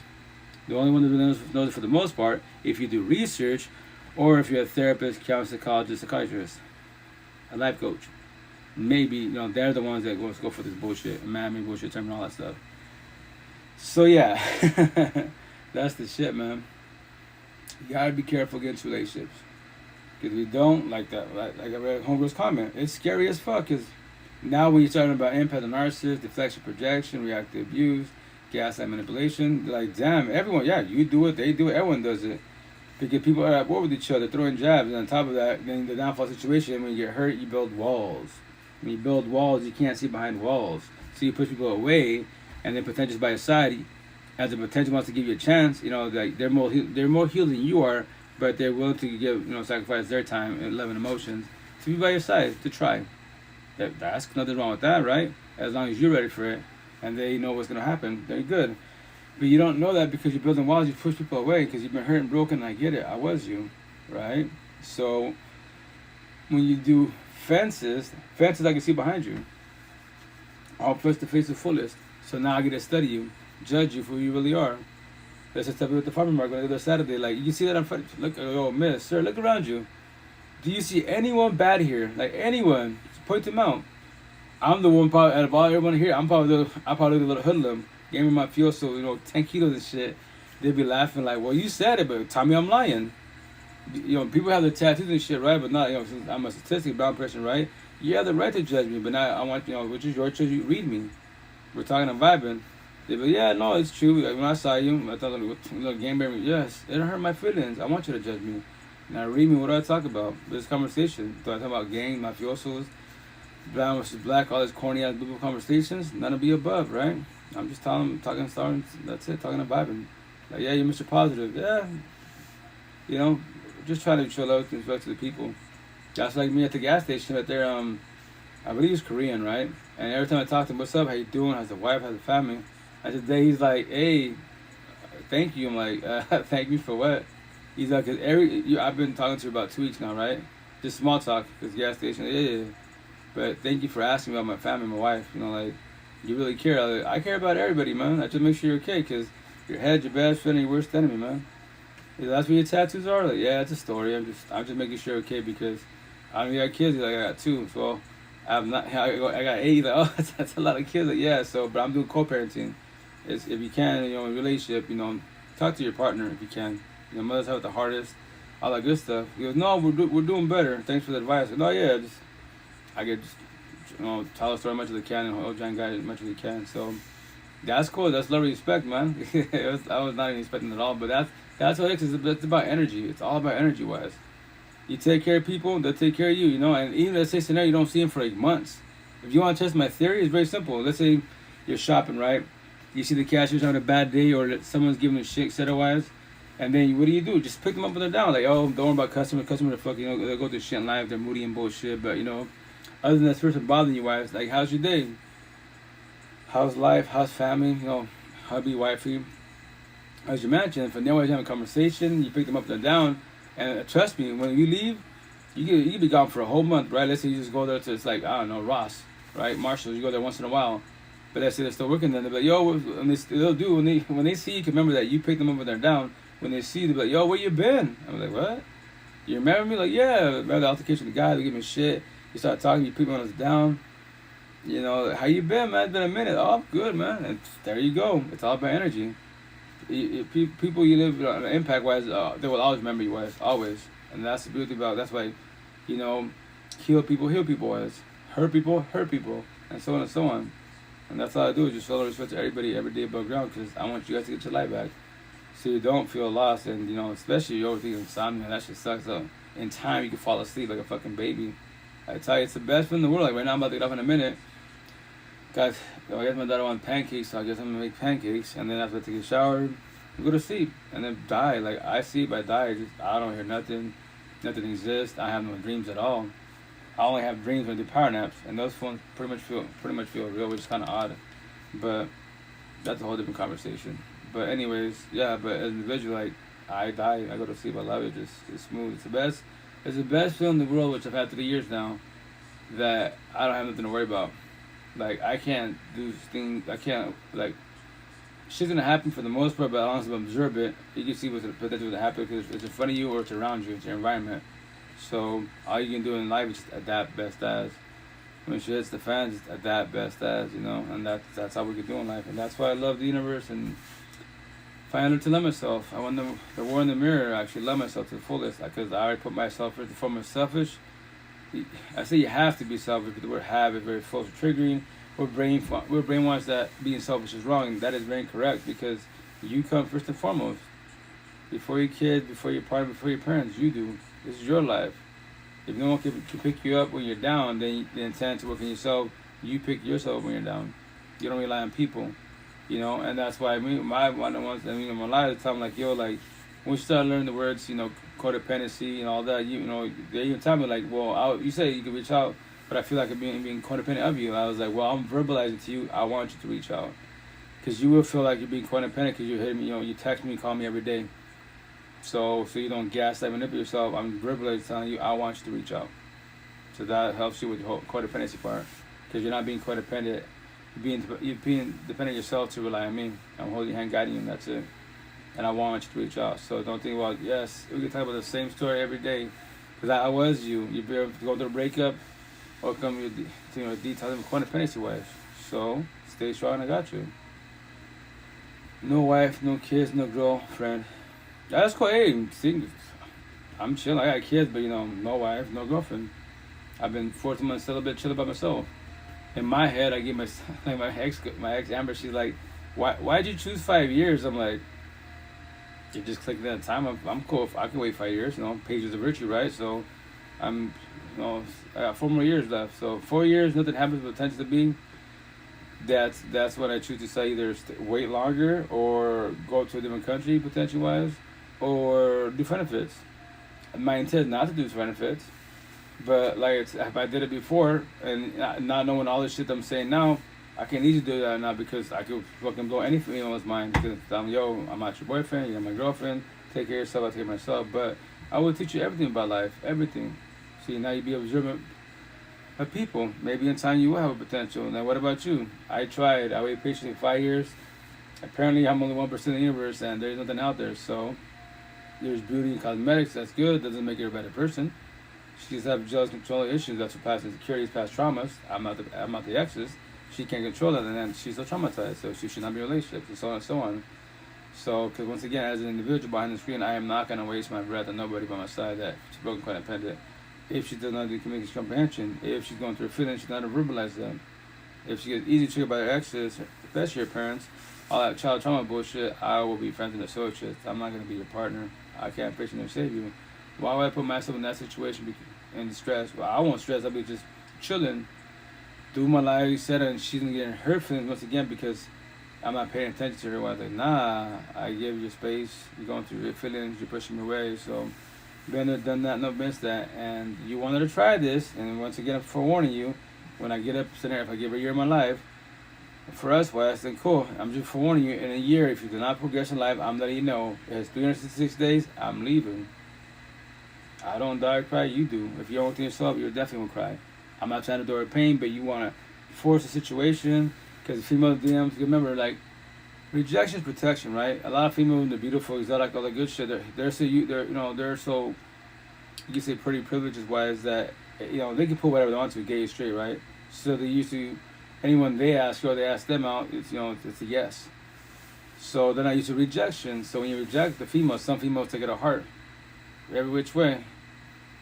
The only one that knows it for the most part, if you do research, or if you're a therapist, counselor, psychologist, psychiatrist, a life coach. Maybe, they're the ones that go for this bullshit, man-made bullshit term and all that stuff. So yeah, that's the shit, man. You gotta be careful against relationships. Because we don't, like I read Homegirl's comment, it's scary as fuck, because now when you're talking about empath and narcissist, deflection, projection, reactive abuse, gaslight manipulation, like, damn, everyone, yeah, you do it, they do it, everyone does it. Because people are at war with each other, throwing jabs, and on top of that, then the downfall situation, when you get hurt, you build walls. When you build walls, you can't see behind walls. So you push people away, and then potential's by your side. As the potential wants to give you a chance, like they're more healed than you are, but they're willing to give, sacrifice their time and love and emotions to be by your side, to try. That's nothing wrong with that, right? As long as you're ready for it, and they know what's going to happen, they're good. But you don't know that because you're building walls, you push people away because you've been hurt and broken, and I get it, I was you, right? So, when you do fences I can see behind you. I'll push the face the fullest. So now I get to study you, judge you for who you really are. That's just with the farmer market on the other Saturday. Like, you see that I'm front, look, oh, miss, sir, look around you. Do you see anyone bad here? Like, anyone? Just point them out. I'm the one, probably, out of all everyone here, I'm probably the little hoodlum. Gave me my fuel, so 10 kilos and shit. They'd be laughing like, well, you said it, but tell me I'm lying. People have their tattoos and shit, right? But not, since I'm a statistic, brown person, right? You have the right to judge me, but now I want, which is your choice, you read me. We're talking and vibing. They'd be, yeah, no, it's true. Like, when I saw you, I thought, game baby, yes, it hurt my feelings. I want you to judge me. Now read me, what do I talk about? This conversation. Do I talk about gang, mafiosos, brown versus black, all these corny ass biblical conversations? None to be above, right? I'm just talking, that's it, talking and vibing. Like, yeah, you're Mr. Positive. Yeah. Just trying to show love and respect to the people. That's like me at the gas station right there. I believe he's Korean, right? And every time I talk to him, what's up, how you doing, how's the wife, how's the family? And today he's like, hey, thank you. I'm like, thank you for what? He's like, I've been talking to you about 2 weeks now, right? Just small talk, because gas station, yeah. But thank you for asking me about my family, my wife, like, You really care. I care about everybody, man. I just make sure you're okay, because your head's your best friend and your worst enemy, man. That's what your tattoos are? Like, yeah, it's a story. I'm just making sure you're okay, because I don't got kids. Like, I got two. So I'm not. I got eight. Like, oh, that's a lot of kids. Like, yeah. So, but I'm doing co-parenting. It's, if you can, in a relationship, talk to your partner if you can. Mothers have it the hardest. All that good stuff. He goes, no, we're doing better. Thanks for the advice. No, yeah, I get tell a story as much as I can and hold John guide as much as he can. So that's cool. That's love and respect, man. I was not even expecting it at all, but that's what it is. It's about energy. It's all about energy wise. You take care of people, they'll take care of you. And even let's say scenario you don't see them for like months. If you want to test my theory, it's very simple. Let's say you're shopping, right? You see the cashier's having a bad day, or that someone's giving a shit set-wise, and then what do? Just pick them up when they're down. Like, oh, don't worry about customers. Customers are fucking, they'll go through shit in life. They're moody and bullshit. But other than that person bothering you, wives, like, how's your day? How's life? How's family? Hubby, wifey. How's your mansion? If they're always having a conversation, you pick them up and down, and trust me, when you leave, you can be gone for a whole month, right? Let's say you just go there to, it's like, I don't know, Ross, right? Marshalls, you go there once in a while. But let's say they're still working, then they'll be like, yo, and they'll do, when they see you, can remember that you picked them up when they're down. When they see you, they'll be like, yo, where you been? I'm like, what? You remember me? Like, yeah. Remember the altercation with the guy, they give me shit. You start talking, you people on us down. How you been, man? It's been a minute. Oh, I'm good, man. And there you go. It's all about energy. People you live impact-wise, they will always remember you wise, always. And that's the beauty about, that's why, heal people wise. Hurt people, and so on and so on. And that's all I do, is just show respect to everybody every day above ground, because I want you guys to get your life back. So you don't feel lost, and especially you're overthinking insomnia, that shit sucks. So in time you can fall asleep like a fucking baby. I tell you, it's the best thing in the world. Like right now I'm about to get up in a minute. Guys, I guess my daughter wants pancakes, so I guess I'm gonna make pancakes, and then after I take a shower, and go to sleep, and then die. Like I sleep, I die. I don't hear nothing. Nothing exists. I have no dreams at all. I only have dreams when I do power naps, and those ones pretty much feel real, which is kind of odd. But that's a whole different conversation. But anyways, yeah. But as an individual, like I die, I go to sleep. I love it. It's smooth. It's the best. It's the best feeling in the world, which I've had 3 years now. That I don't have nothing to worry about. Like I can't do things. I can't like. Shit's gonna happen for the most part, but as long as I observe it, you can see what's the potential to happen, because it's in front of you or it's around you. It's your environment. So all you can do in life is just adapt best as. When shit hits the fans, just adapt best as, and that's how we can do in life. And that's why I love the universe, and finally to love myself. I won the war in the mirror. I actually love myself to the fullest, because I already put myself first and foremost. Selfish. I say you have to be selfish, because the word have is very false, triggering. We're brainwashed that being selfish is wrong, and that is very incorrect, because you come first and foremost. Before your kids, before your partner, before your parents, you do. This is your life. If no one can pick you up when you're down, then the intent to work on yourself, you pick yourself up when you're down. You don't rely on people, and that's why my one of the ones, a lot of the time, like, yo, like, when we start learning the words, codependency and all that, they even tell me, like, well, you say you can reach out, but I feel like I'm being codependent of you. I was like, well, I'm verbalizing to you, I want you to reach out. Because you will feel like you're being codependent, because you hit me, you text me, call me every day. So you don't gaslight, manipulate yourself. I'm verbally telling you, I want you to reach out. So that helps you with the whole codependency part, because you're not being codependent. You're being dependent yourself to rely on me. I'm holding your hand, guiding you, and that's it. And I want you to reach out. So don't think about, yes, we can talk about the same story every day, because I was you. You'd be able to go through a breakup, or come to detox of codependency wise. So stay strong. I got you. No wife, no kids, no girlfriend. That's cool. Hey, see, I'm chilling. I got kids, but no wife, no girlfriend. I've been 14 months celibate, chilling by myself. In my head, I give my like my ex Amber. She's like, why'd you choose 5 years? I'm like, you just clicked that time. I'm cool. I can wait 5 years. Patience is a virtue, right? So, I got 4 more years left. So 4 years, nothing happens, but tends to be. That's what I choose to say. Either wait longer or go to a different country, potential wise, or do benefits. My intent is not to do benefits, but like if I did it before and not knowing all the shit I'm saying now, I can easily do that now, because I could fucking blow any female's mind, because I'm not your boyfriend, you're my girlfriend, take care of yourself, I take care of myself. But I will teach you everything about life, everything. See, now you be observant. of people. Maybe in time you will have a potential. Now, what about you? I tried. I waited patiently 5 years. Apparently, I'm only 1% of the universe, and there's nothing out there. So, there's beauty in cosmetics. That's good. Doesn't make her a better person. She just have jealous control issues. That's what past insecurities, past traumas. I'm not the exes. She can't control that, and then she's so traumatized. So she should not be in relationships, and so on and so on. So, because once again, as an individual behind the screen, I am not going to waste my breath on nobody by my side that she's broken, codependent. If she does not do communication comprehension, if she's going through feelings, she's not to verbalize them. If she gets easily triggered by her exes, especially her parents, all that child trauma bullshit, I will be friends and associates. I'm not going to be your partner. I can't fix you nor save you. Why would I put myself in that situation in stress? Well, I won't stress. I'll be just chilling, do my life, etc. And she's going to get hurt feelings once again because I'm not paying attention to her. When I was like, nah, I give you space. You're going through your feelings. You're pushing me away. So, been there, done that, no missed that. And you wanted to try this. And once again, I'm forewarning you. When I get up, if I give her a year of my life, for us, well, I said, cool. I'm just forewarning you. In a year, if you do not progress in life, I'm letting you know. It's 366 days. I'm leaving. I don't die or cry. You do. If you don't work on yourself, you're definitely gonna cry. I'm not trying to door pain, but you want to force a situation. Because the female DMs, remember, like, rejection is protection, right? A lot of females, they're beautiful, exotic, all that good shit. They're so you can say pretty privileged wise that they can put whatever they want to, gay, straight, right? So they used to anyone they ask or they ask them out, it's a yes. So they're not used to rejection. So when you reject the female, some females take it to heart, every which way,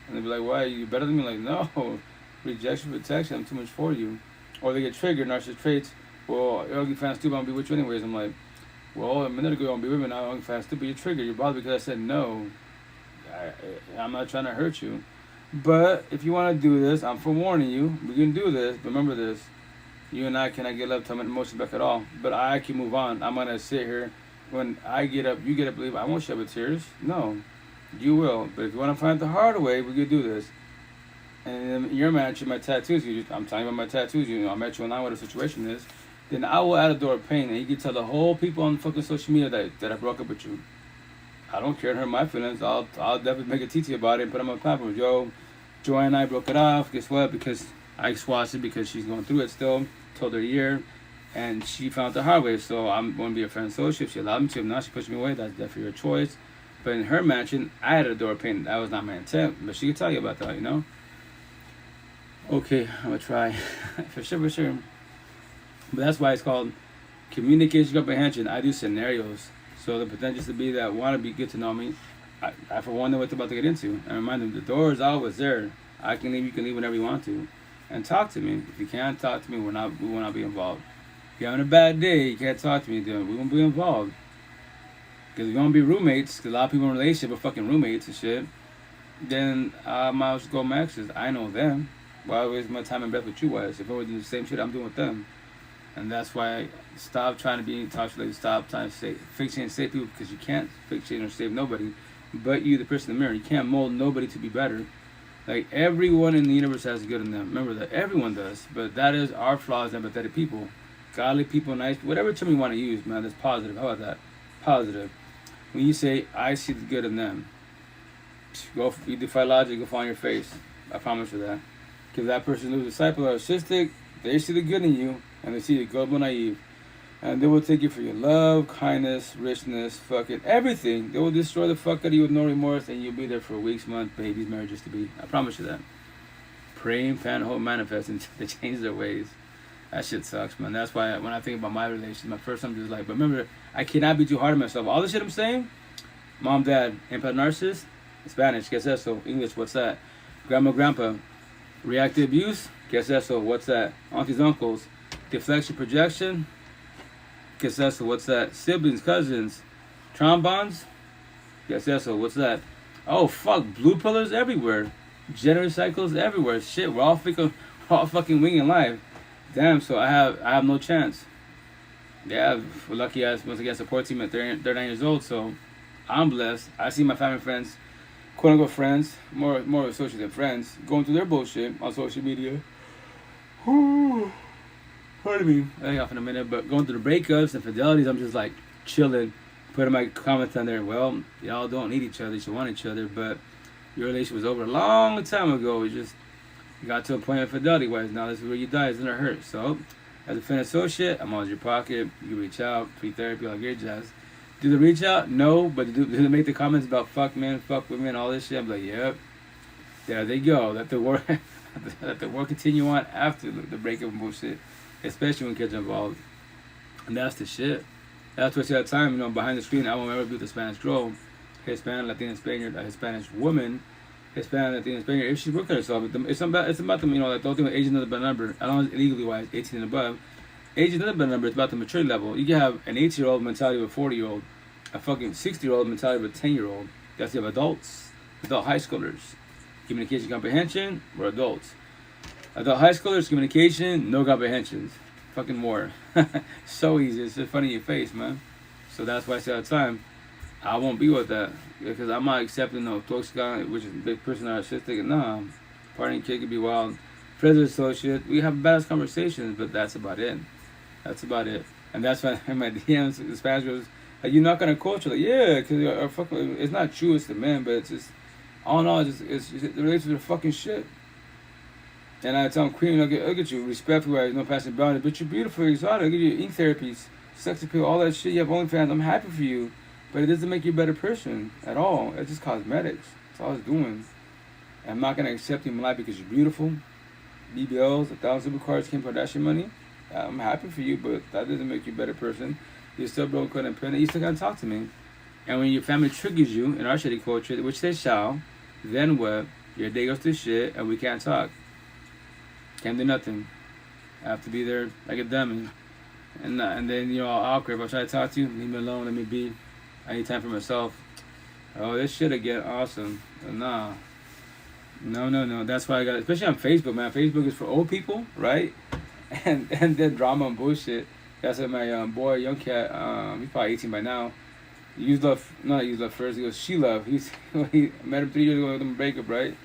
and they be like, "Why, are you better than me?" Like, no, rejection, protection. I'm too much for you. Or they get triggered, narcissistic traits. Well, you're OnlyFans too, but I'll be with you anyways. I'm like, well, a minute ago you're gonna be with me, now OnlyFans too, but you're triggered. You're bothered because I said no. I'm not trying to hurt you. But if you want to do this, I'm forewarning you. We can do this, but remember this. You and I cannot get left time emotions back at all. But I can move on. I'm going to sit here. When I get up, you get up, leave. I won't shed with tears. No. You will. But if you want to find the hard way, we can do this. And you're matching my tattoos. I'm telling you about my tattoos. I met you online, what the situation is. Then I will add a door of pain. And you can tell the whole people on fucking social media that I broke up with you. I don't care. It hurt my feelings. I'll definitely make a TT about it and put them on platform. Yo, Joy and I broke it off. Guess what? Because I squashed it because she's going through it still. Told her a year. And she found the hard way. So I'm going to be a friend associate. She allowed me to. If not, she pushed me away. That's definitely her choice. But in her matching, I had a door of pain. That was not my intent. But she could tell you about that, Okay, I'm going to try. For sure. But that's why it's called communication comprehension. I do scenarios. So the potential to be that want to be good to know me. I for one know what they're about to get into. And remind them the door is always there. I can leave, you can leave whenever you want to. And talk to me. If you can't talk to me, we will not be involved. If you're having a bad day, you can't talk to me, then we won't be involved. Because if you want to be roommates, because a lot of people in a relationship are fucking roommates and shit, then I might as well go my exes. I know them. Why waste my time and breath with you guys? If I was doing the same shit I'm doing with them. And that's why I stop trying to be toxic. Stop trying to fix and save people, because you can't fix or save nobody but you, the person in the mirror. You can't mold nobody to be better. Like, everyone in the universe has good in them. Remember that. Everyone does. But that is our flaws, empathetic people. Godly people, nice, whatever term you want to use, man, that's positive. How about that? Positive. When you say, I see the good in them, you defy logic, go fall on your face. I promise you that. Because that person who's disciple or narcissistic, they see the good in you, and they see you gullible, naive. And they will take you for your love, kindness, richness, fucking everything. They will destroy the fuck out of you with no remorse, and you'll be there for weeks, months, babies, marriages to be. I promise you that. Praying, fan, hope, manifest, and they change their ways. That shit sucks, man. That's why when I think about my relationship, my first time just like, but remember, I cannot be too hard on myself. All the shit I'm saying, mom, dad, empath, narcissist, Spanish, guess that, so English, what's that? Grandma, grandpa, reactive abuse, guess that, so what's that? Aunties, uncles, deflection, projection, guess that, so what's that? Siblings, cousins, trombones, guess that, so what's that? Oh, fuck, blue pillars everywhere. Generous cycles everywhere. Shit, we're all fucking winging life. Damn, so I have no chance. Yeah, we're lucky as once again support team at 39 years old, so I'm blessed. I see my family friends, quote unquote friends, more associates than friends, going through their bullshit on social media. Whew. Pardon me. I'll get off in a minute, but going through the breakups and fidelities, I'm just like chilling, putting my comments on there. Well, y'all don't need each other, you should want each other, but your relationship was over a long time ago. It's just got to a point of fidelity wise. Now this is where you die. It's gonna hurt. So, as a friend associate, I'm always in your pocket. You can reach out, free therapy, all great jazz. Do the reach out? No, but do they make the comments about fuck men, fuck women, all this shit? I'm like, yep. There they go. Let the war, let the war continue on after the breakup and bullshit, especially when kids are involved. And that's the shit. That's what I said at the time. Behind the screen, I won't ever be with a Spanish girl, Hispanic, Latina, Spaniard, a Spanish woman. Hispanic, Latina, Spaniard, if she's working herself. It's about them, like the whole thing with age and above number. I don't know illegally wise, 18 and above. Age and above number is about the maturity level. You can have an 8-year-old mentality with a 40-year-old, a fucking 60-year-old mentality with a 10-year-old. That's you have adults, adult high schoolers. Communication, comprehension, we're adults. Adult high schoolers, communication, no comprehensions. Fucking war. So easy. It's just funny in your face, man. So that's why I say all the time, I won't be with that. Because I'm not accepting no toxic guy, which is a big person narcissistic. Nah, partying kid could be wild. Friends associate, we have badass conversations, but that's about it. That's about it. And that's why in my DMs, the Spanish goes, like, you're not gonna coach her. Like, yeah, because it's not true, it's the men, but it's just, all in all, it's it relates to the fucking shit. And I tell them, Queen, look at you, respectfully, no passing boundaries, but you're beautiful, exotic. Look at you, ink therapies, sex appeal, all that shit. You have OnlyFans. I'm happy for you, but it doesn't make you a better person at all. It's just cosmetics. That's all it's doing. And I'm not gonna accept you in my life because you're beautiful. BBLs, 1,000 supercars, Kim Kardashian money. I'm happy for you, but that doesn't make you a better person. You're still broke, codependent. You still gotta talk to me. And when your family triggers you in our shitty culture, which they shall, then what? Your day goes to shit, and we can't talk. Can't do nothing. I have to be there like a dummy. And then, I'll awkward. If I try to talk to you, leave me alone, let me be. I need time for myself. Oh, this shit'll get awesome. But nah. No. That's why I got, especially on Facebook, man. Facebook is for old people, right? And then drama and bullshit. That's what my boy, young cat, he's probably 18 by now. Not use love first, he goes, she love. He met him 3 years ago with him breakup, right?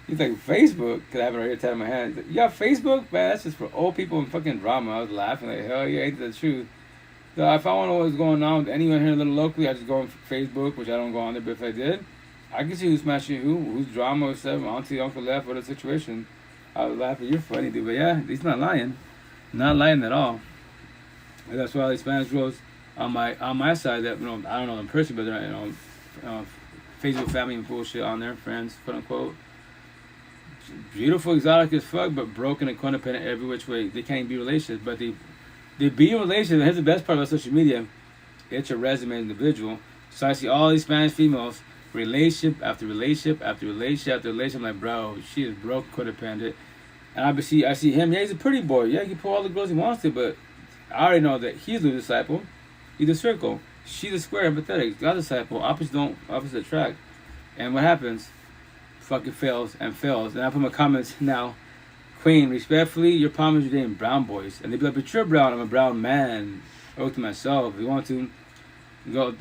He's like, Facebook? Because I have it right here tied in my hand. He's like, you got Facebook? Man, that's just for old people and fucking drama. I was laughing like, hell yeah, ain't that the truth? So if I want to know what's going on with anyone here a little locally, I just go on Facebook, which I don't go on there, but if I did, I can see who's smashing who's drama or something, auntie, uncle left, what a situation. I was laughing, you're funny, dude. But yeah, he's not lying. Not lying at all. And that's why all these Spanish girls on my side that, I don't know them personally, but they're, Facebook family and bullshit on there, friends, quote unquote. Beautiful, exotic as fuck, but broken and codependent every which way. They can't be relationships, but they be in relationships. Here's the best part about social media. It's your resume as an individual. So I see all these Spanish females, relationship after relationship after relationship after relationship. I'm like, bro, she is broke, codependent. And I see him, yeah, he's a pretty boy. Yeah, he can pull all the girls he wants to, but I already know that he's the disciple. He's the circle. She's the square, empathetic. God's disciple. Opposites attract. And what happens? Fucking fails. And I put my comments now. Queen, respectfully, your problem is you're dating brown boys. And they be like, but you're brown. I'm a brown man. I look to myself. If you want to,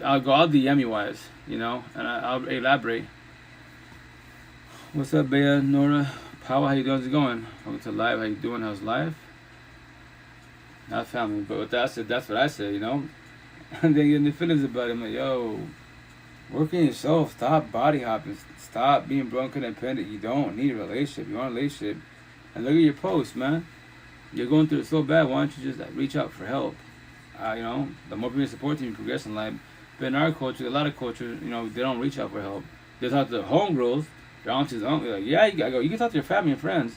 I'll DM you wise, and I'll elaborate. What's up, Bea, Nora? How you doing? How's it going? Welcome to live. How you doing? How's life? Not family, but with that said, that's what I say, And then getting the feelings about it. I'm like, yo, work on yourself. Stop body hopping. Stop being broken and codependent. You don't need a relationship. You want a relationship. And look at your posts, man. You're going through it so bad. Why don't you just reach out for help? The more people support you, progress in life. But in our culture, a lot of cultures, they don't reach out for help. They talk to their homegirls, their aunties, uncles. Like, yeah, you gotta go. You can talk to your family and friends,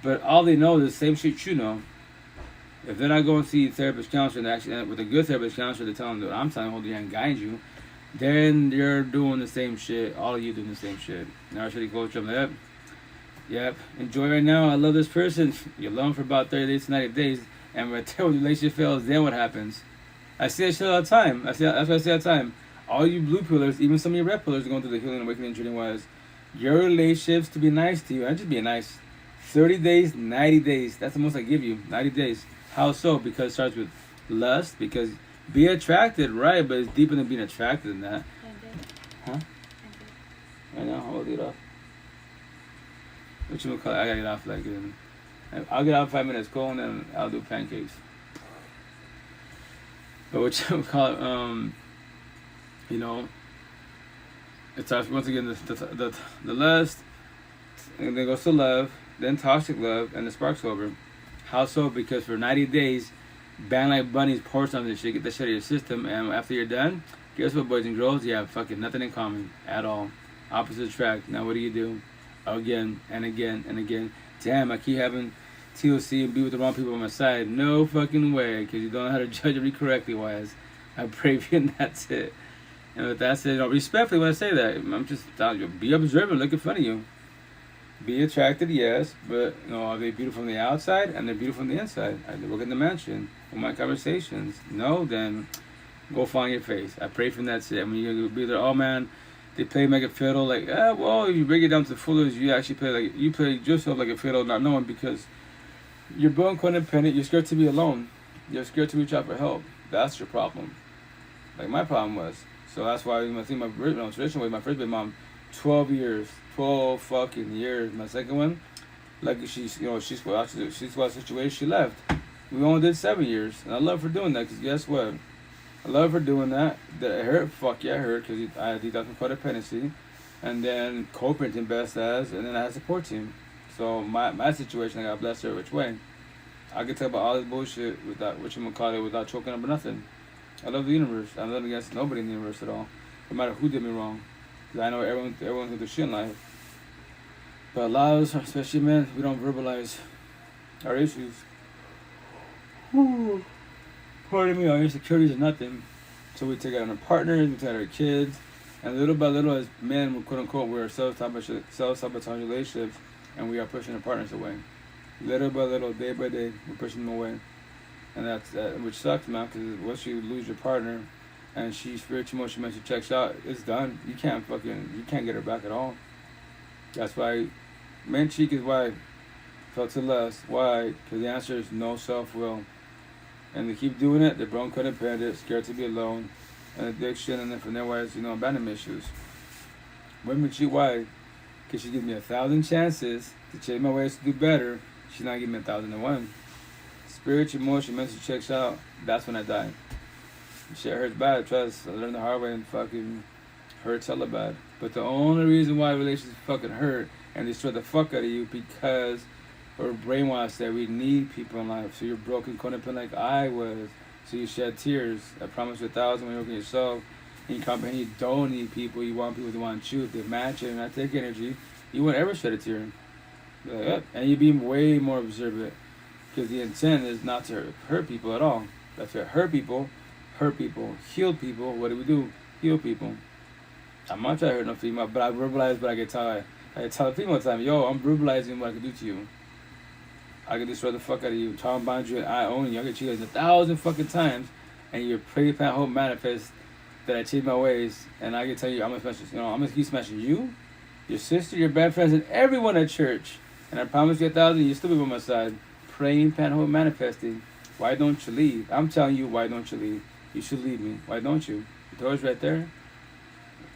but all they know is the same shit you know. If they're not going to see a therapist counselor, and actually with a good therapist counselor, they tell them that I'm telling you, hold your hand, guide you, then you're doing the same shit. All of you doing the same shit. In our shitty culture, I'm like, yep. Enjoy right now. I love this person. You love them for about 30 days to 90 days, and when the relationship fails, then what happens? I see that shit all the time. That's what I say all the time. All you blue pillars, even some of your red pillars, are going through the healing and awakening journey wise. Your relationships to be nice to you. And just be nice. 30 days, 90 days. That's the most I give you. 90 days. How so? Because it starts with lust. Because be attracted, right? But it's deeper than being attracted than that. Huh? Right now, I'll lead off. What you call it? I gotta get off like I'll get out in 5 minutes, cool, and then I'll do pancakes. But what you call it? It starts once again the lust, and then goes to love, then toxic love, and the spark's over. How so? Because for 90 days, bang like bunnies, pour something shit, get that shit out of your system, and after you're done, guess what, boys and girls? You have fucking nothing in common at all. Opposite track. Now what do? Again and again and again. Damn, I keep having TLC and be with the wrong people on my side. No fucking way, because you don't know how to judge me correctly, wise. I pray for you, and that's it. And with that said, respectfully when I say that, I'm just telling you, be observant, look in front of you. Be attracted, yes, but are they beautiful from the outside and they're beautiful from the inside? I look in the mansion with my conversations. No, then go fall on your face. I pray for that's it. I mean, you be there, oh man, they play like a fiddle, like, well, if you break it down to the fullest, you actually play yourself like a fiddle, not knowing, because you're born codependent, you're scared to be alone. You're scared to reach out for help. That's your problem. Like my problem was. So that's why I think my traditional way, my first baby mom, 12 fucking years. My second one, like she's squad situation, she left. We only did 7 years, and I love her doing that, because guess what? I love her doing that. That it hurt, fuck yeah, it hurt, because I had Detox from Codependency, and then Codependent best as, and then I had a support team. So my situation, I got blessed her which way. I could talk about all this bullshit without without choking up or nothing. I love the universe. I'm not against nobody in the universe at all, no matter who did me wrong. Because I know everyone's going through shit in life. But a lot of us, especially men, we don't verbalize our issues. Pardon me, our insecurities are nothing. So we take out our partners, we take out our kids, and little by little, as men, quote unquote, we're self-sabotage relationships, and we are pushing our partners away. Little by little, day by day, we're pushing them away. And that's which sucks, man, because once you lose your partner and she spiritual, emotional, mental checks out, it's done. You can't get her back at all. That's why men cheat is why felt to lust. Why? Because the answer is no self-will. And they keep doing it, they're broken codependent, scared to be alone, and addiction, and then from there, abandonment issues. Women cheat, why? Because she gives me 1,000 chances to change my ways to do better. She's not giving me 1,001. Spiritual, emotion, mental checks out, that's when I die. Shit hurts bad, trust. I learned the hard way, and fucking hurts hella bad. But the only reason why relationships fucking hurt and destroy the fuck out of you, because we're brainwashed that we need people in life. So you're broken, codependent like I was. So you shed tears. I promise you 1,000 when you look at yourself. And you comprehend you don't need people. You want people to want you. If they match it and not take energy, you won't ever shed a tear. And you be way more observant. Because the intent is not to hurt people at all. That's to hurt people, heal people. What do? Heal people. I'm not trying to hurt no female, but I verbalize, but I can tell the female time, yo, I'm verbalizing what I can do to you. I can destroy the fuck out of you, try and bind you, and I own you. I can cheat 1,000 fucking times, and your pretty pan hope manifest that I change my ways, and I can tell you, I'm gonna smash, I'm gonna keep smashing you, your sister, your bad friends, and everyone at church. And I promise you 1,000, you'll still be by my side. Praying, pan hope manifesting. Why don't you leave? I'm telling you, why don't you leave? You should leave me. Why don't you? The door's right there.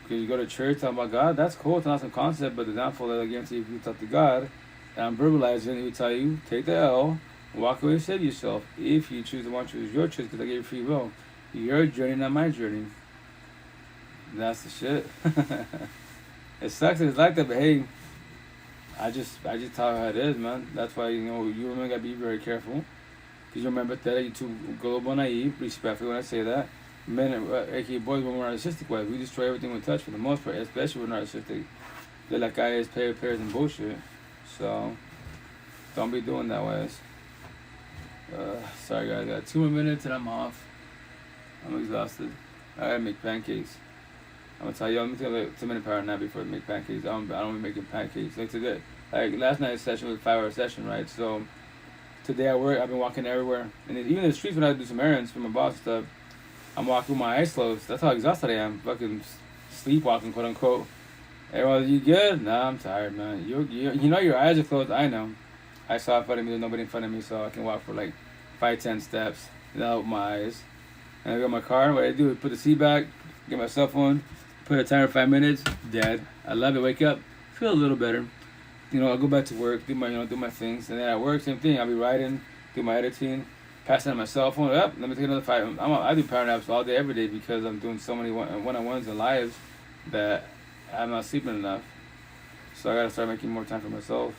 Because you go to church, talk about God, that's cool, it's not some concept, but the downfall that I guarantee if you talk to God, and I'm verbalizing, he will tell you, take the L, walk away and save yourself. If you choose to want to choose your choice, because I gave you free will. Your journey, not my journey. That's the shit. It sucks that it's like that, but hey, I just tell you how it is, man. That's why, you women gotta be very careful. Because you're empathetic, you're too global naive, respectfully when I say that. Men, aka boys, when we're narcissistic ways, we destroy everything we touch for the most part, especially with narcissistic. They're like guys, pairs, and bullshit. So, don't be doing that, ways. Sorry, guys, I got 2 more minutes and I'm off. I'm exhausted. I gotta make pancakes. I'm gonna tell you, I'm gonna take a 2-minute power nap before I make pancakes. I don't be making pancakes. Like today, like last night's session was a 5-hour session, right? So, today at work, I've been walking everywhere. And even in the streets when I do some errands for my boss and stuff, I'm walking with my eyes closed. That's how exhausted I am. Fucking sleepwalking, quote unquote. Everyone's, you good? Nah, I'm tired, man. You know your eyes are closed. I know. I saw in front of me, there's nobody in front of me, so I can walk for like 5-10 steps without open my eyes. And I go in my car, what I do is put the seat back, get my cell phone, put a timer 5 minutes, dead. I love it, wake up, feel a little better. I'll go back to work, do my things. And then at work, same thing. I'll be writing, do my editing, passing on my cell phone. Let me take another 5. I do power naps all day, every day, because I'm doing so many one-on-ones and lives that I'm not sleeping enough. So I gotta start making more time for myself.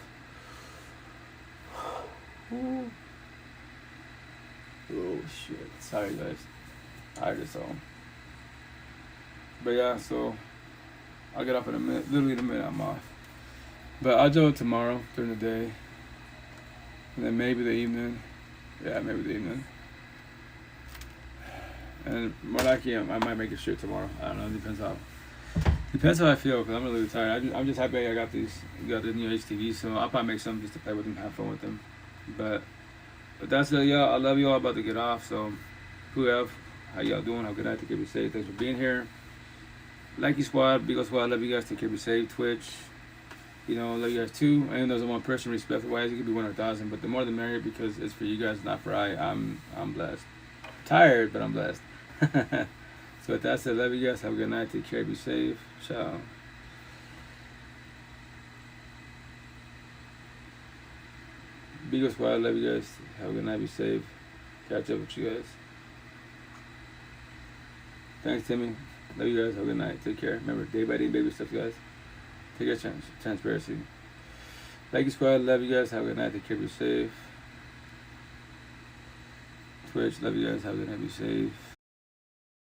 Oh shit. Sorry guys. I just But yeah, so I'll get off in a minute. Literally in a minute I'm off. But I'll do it tomorrow during the day. And then maybe the evening. Yeah, maybe the evening. And more likely I might make a shirt tomorrow. I don't know, depends how I feel, because I'm really tired. I'm just happy I got the new HTV, so I'll probably make something just to play with them, have fun with them. But that's it, y'all. I love you all. About to get off, so whoever, how y'all doing? How good night. Take care, be safe. Thanks for being here. Likey Squad, Beagle Squad, I love you guys. Take care, be safe. Twitch, you know, love you guys too. I know there's one person respect-wise, it could be 100,000, but the more the merrier, because it's for you guys, not for I'm blessed. Tired, but I'm blessed. So with that said, love you guys. Have a good night. Take care, be safe. Ciao. Beagle Squad, love you guys. Have a good night, be safe. Catch up with you guys. Thanks, Timmy. Love you guys. Have a good night. Take care. Remember, day by day, baby stuff, guys. Take care, transparency. Like you, Squad. Love you guys. Have a good night. Take care. Be safe. Twitch. Love you guys. Have a good night. Be safe.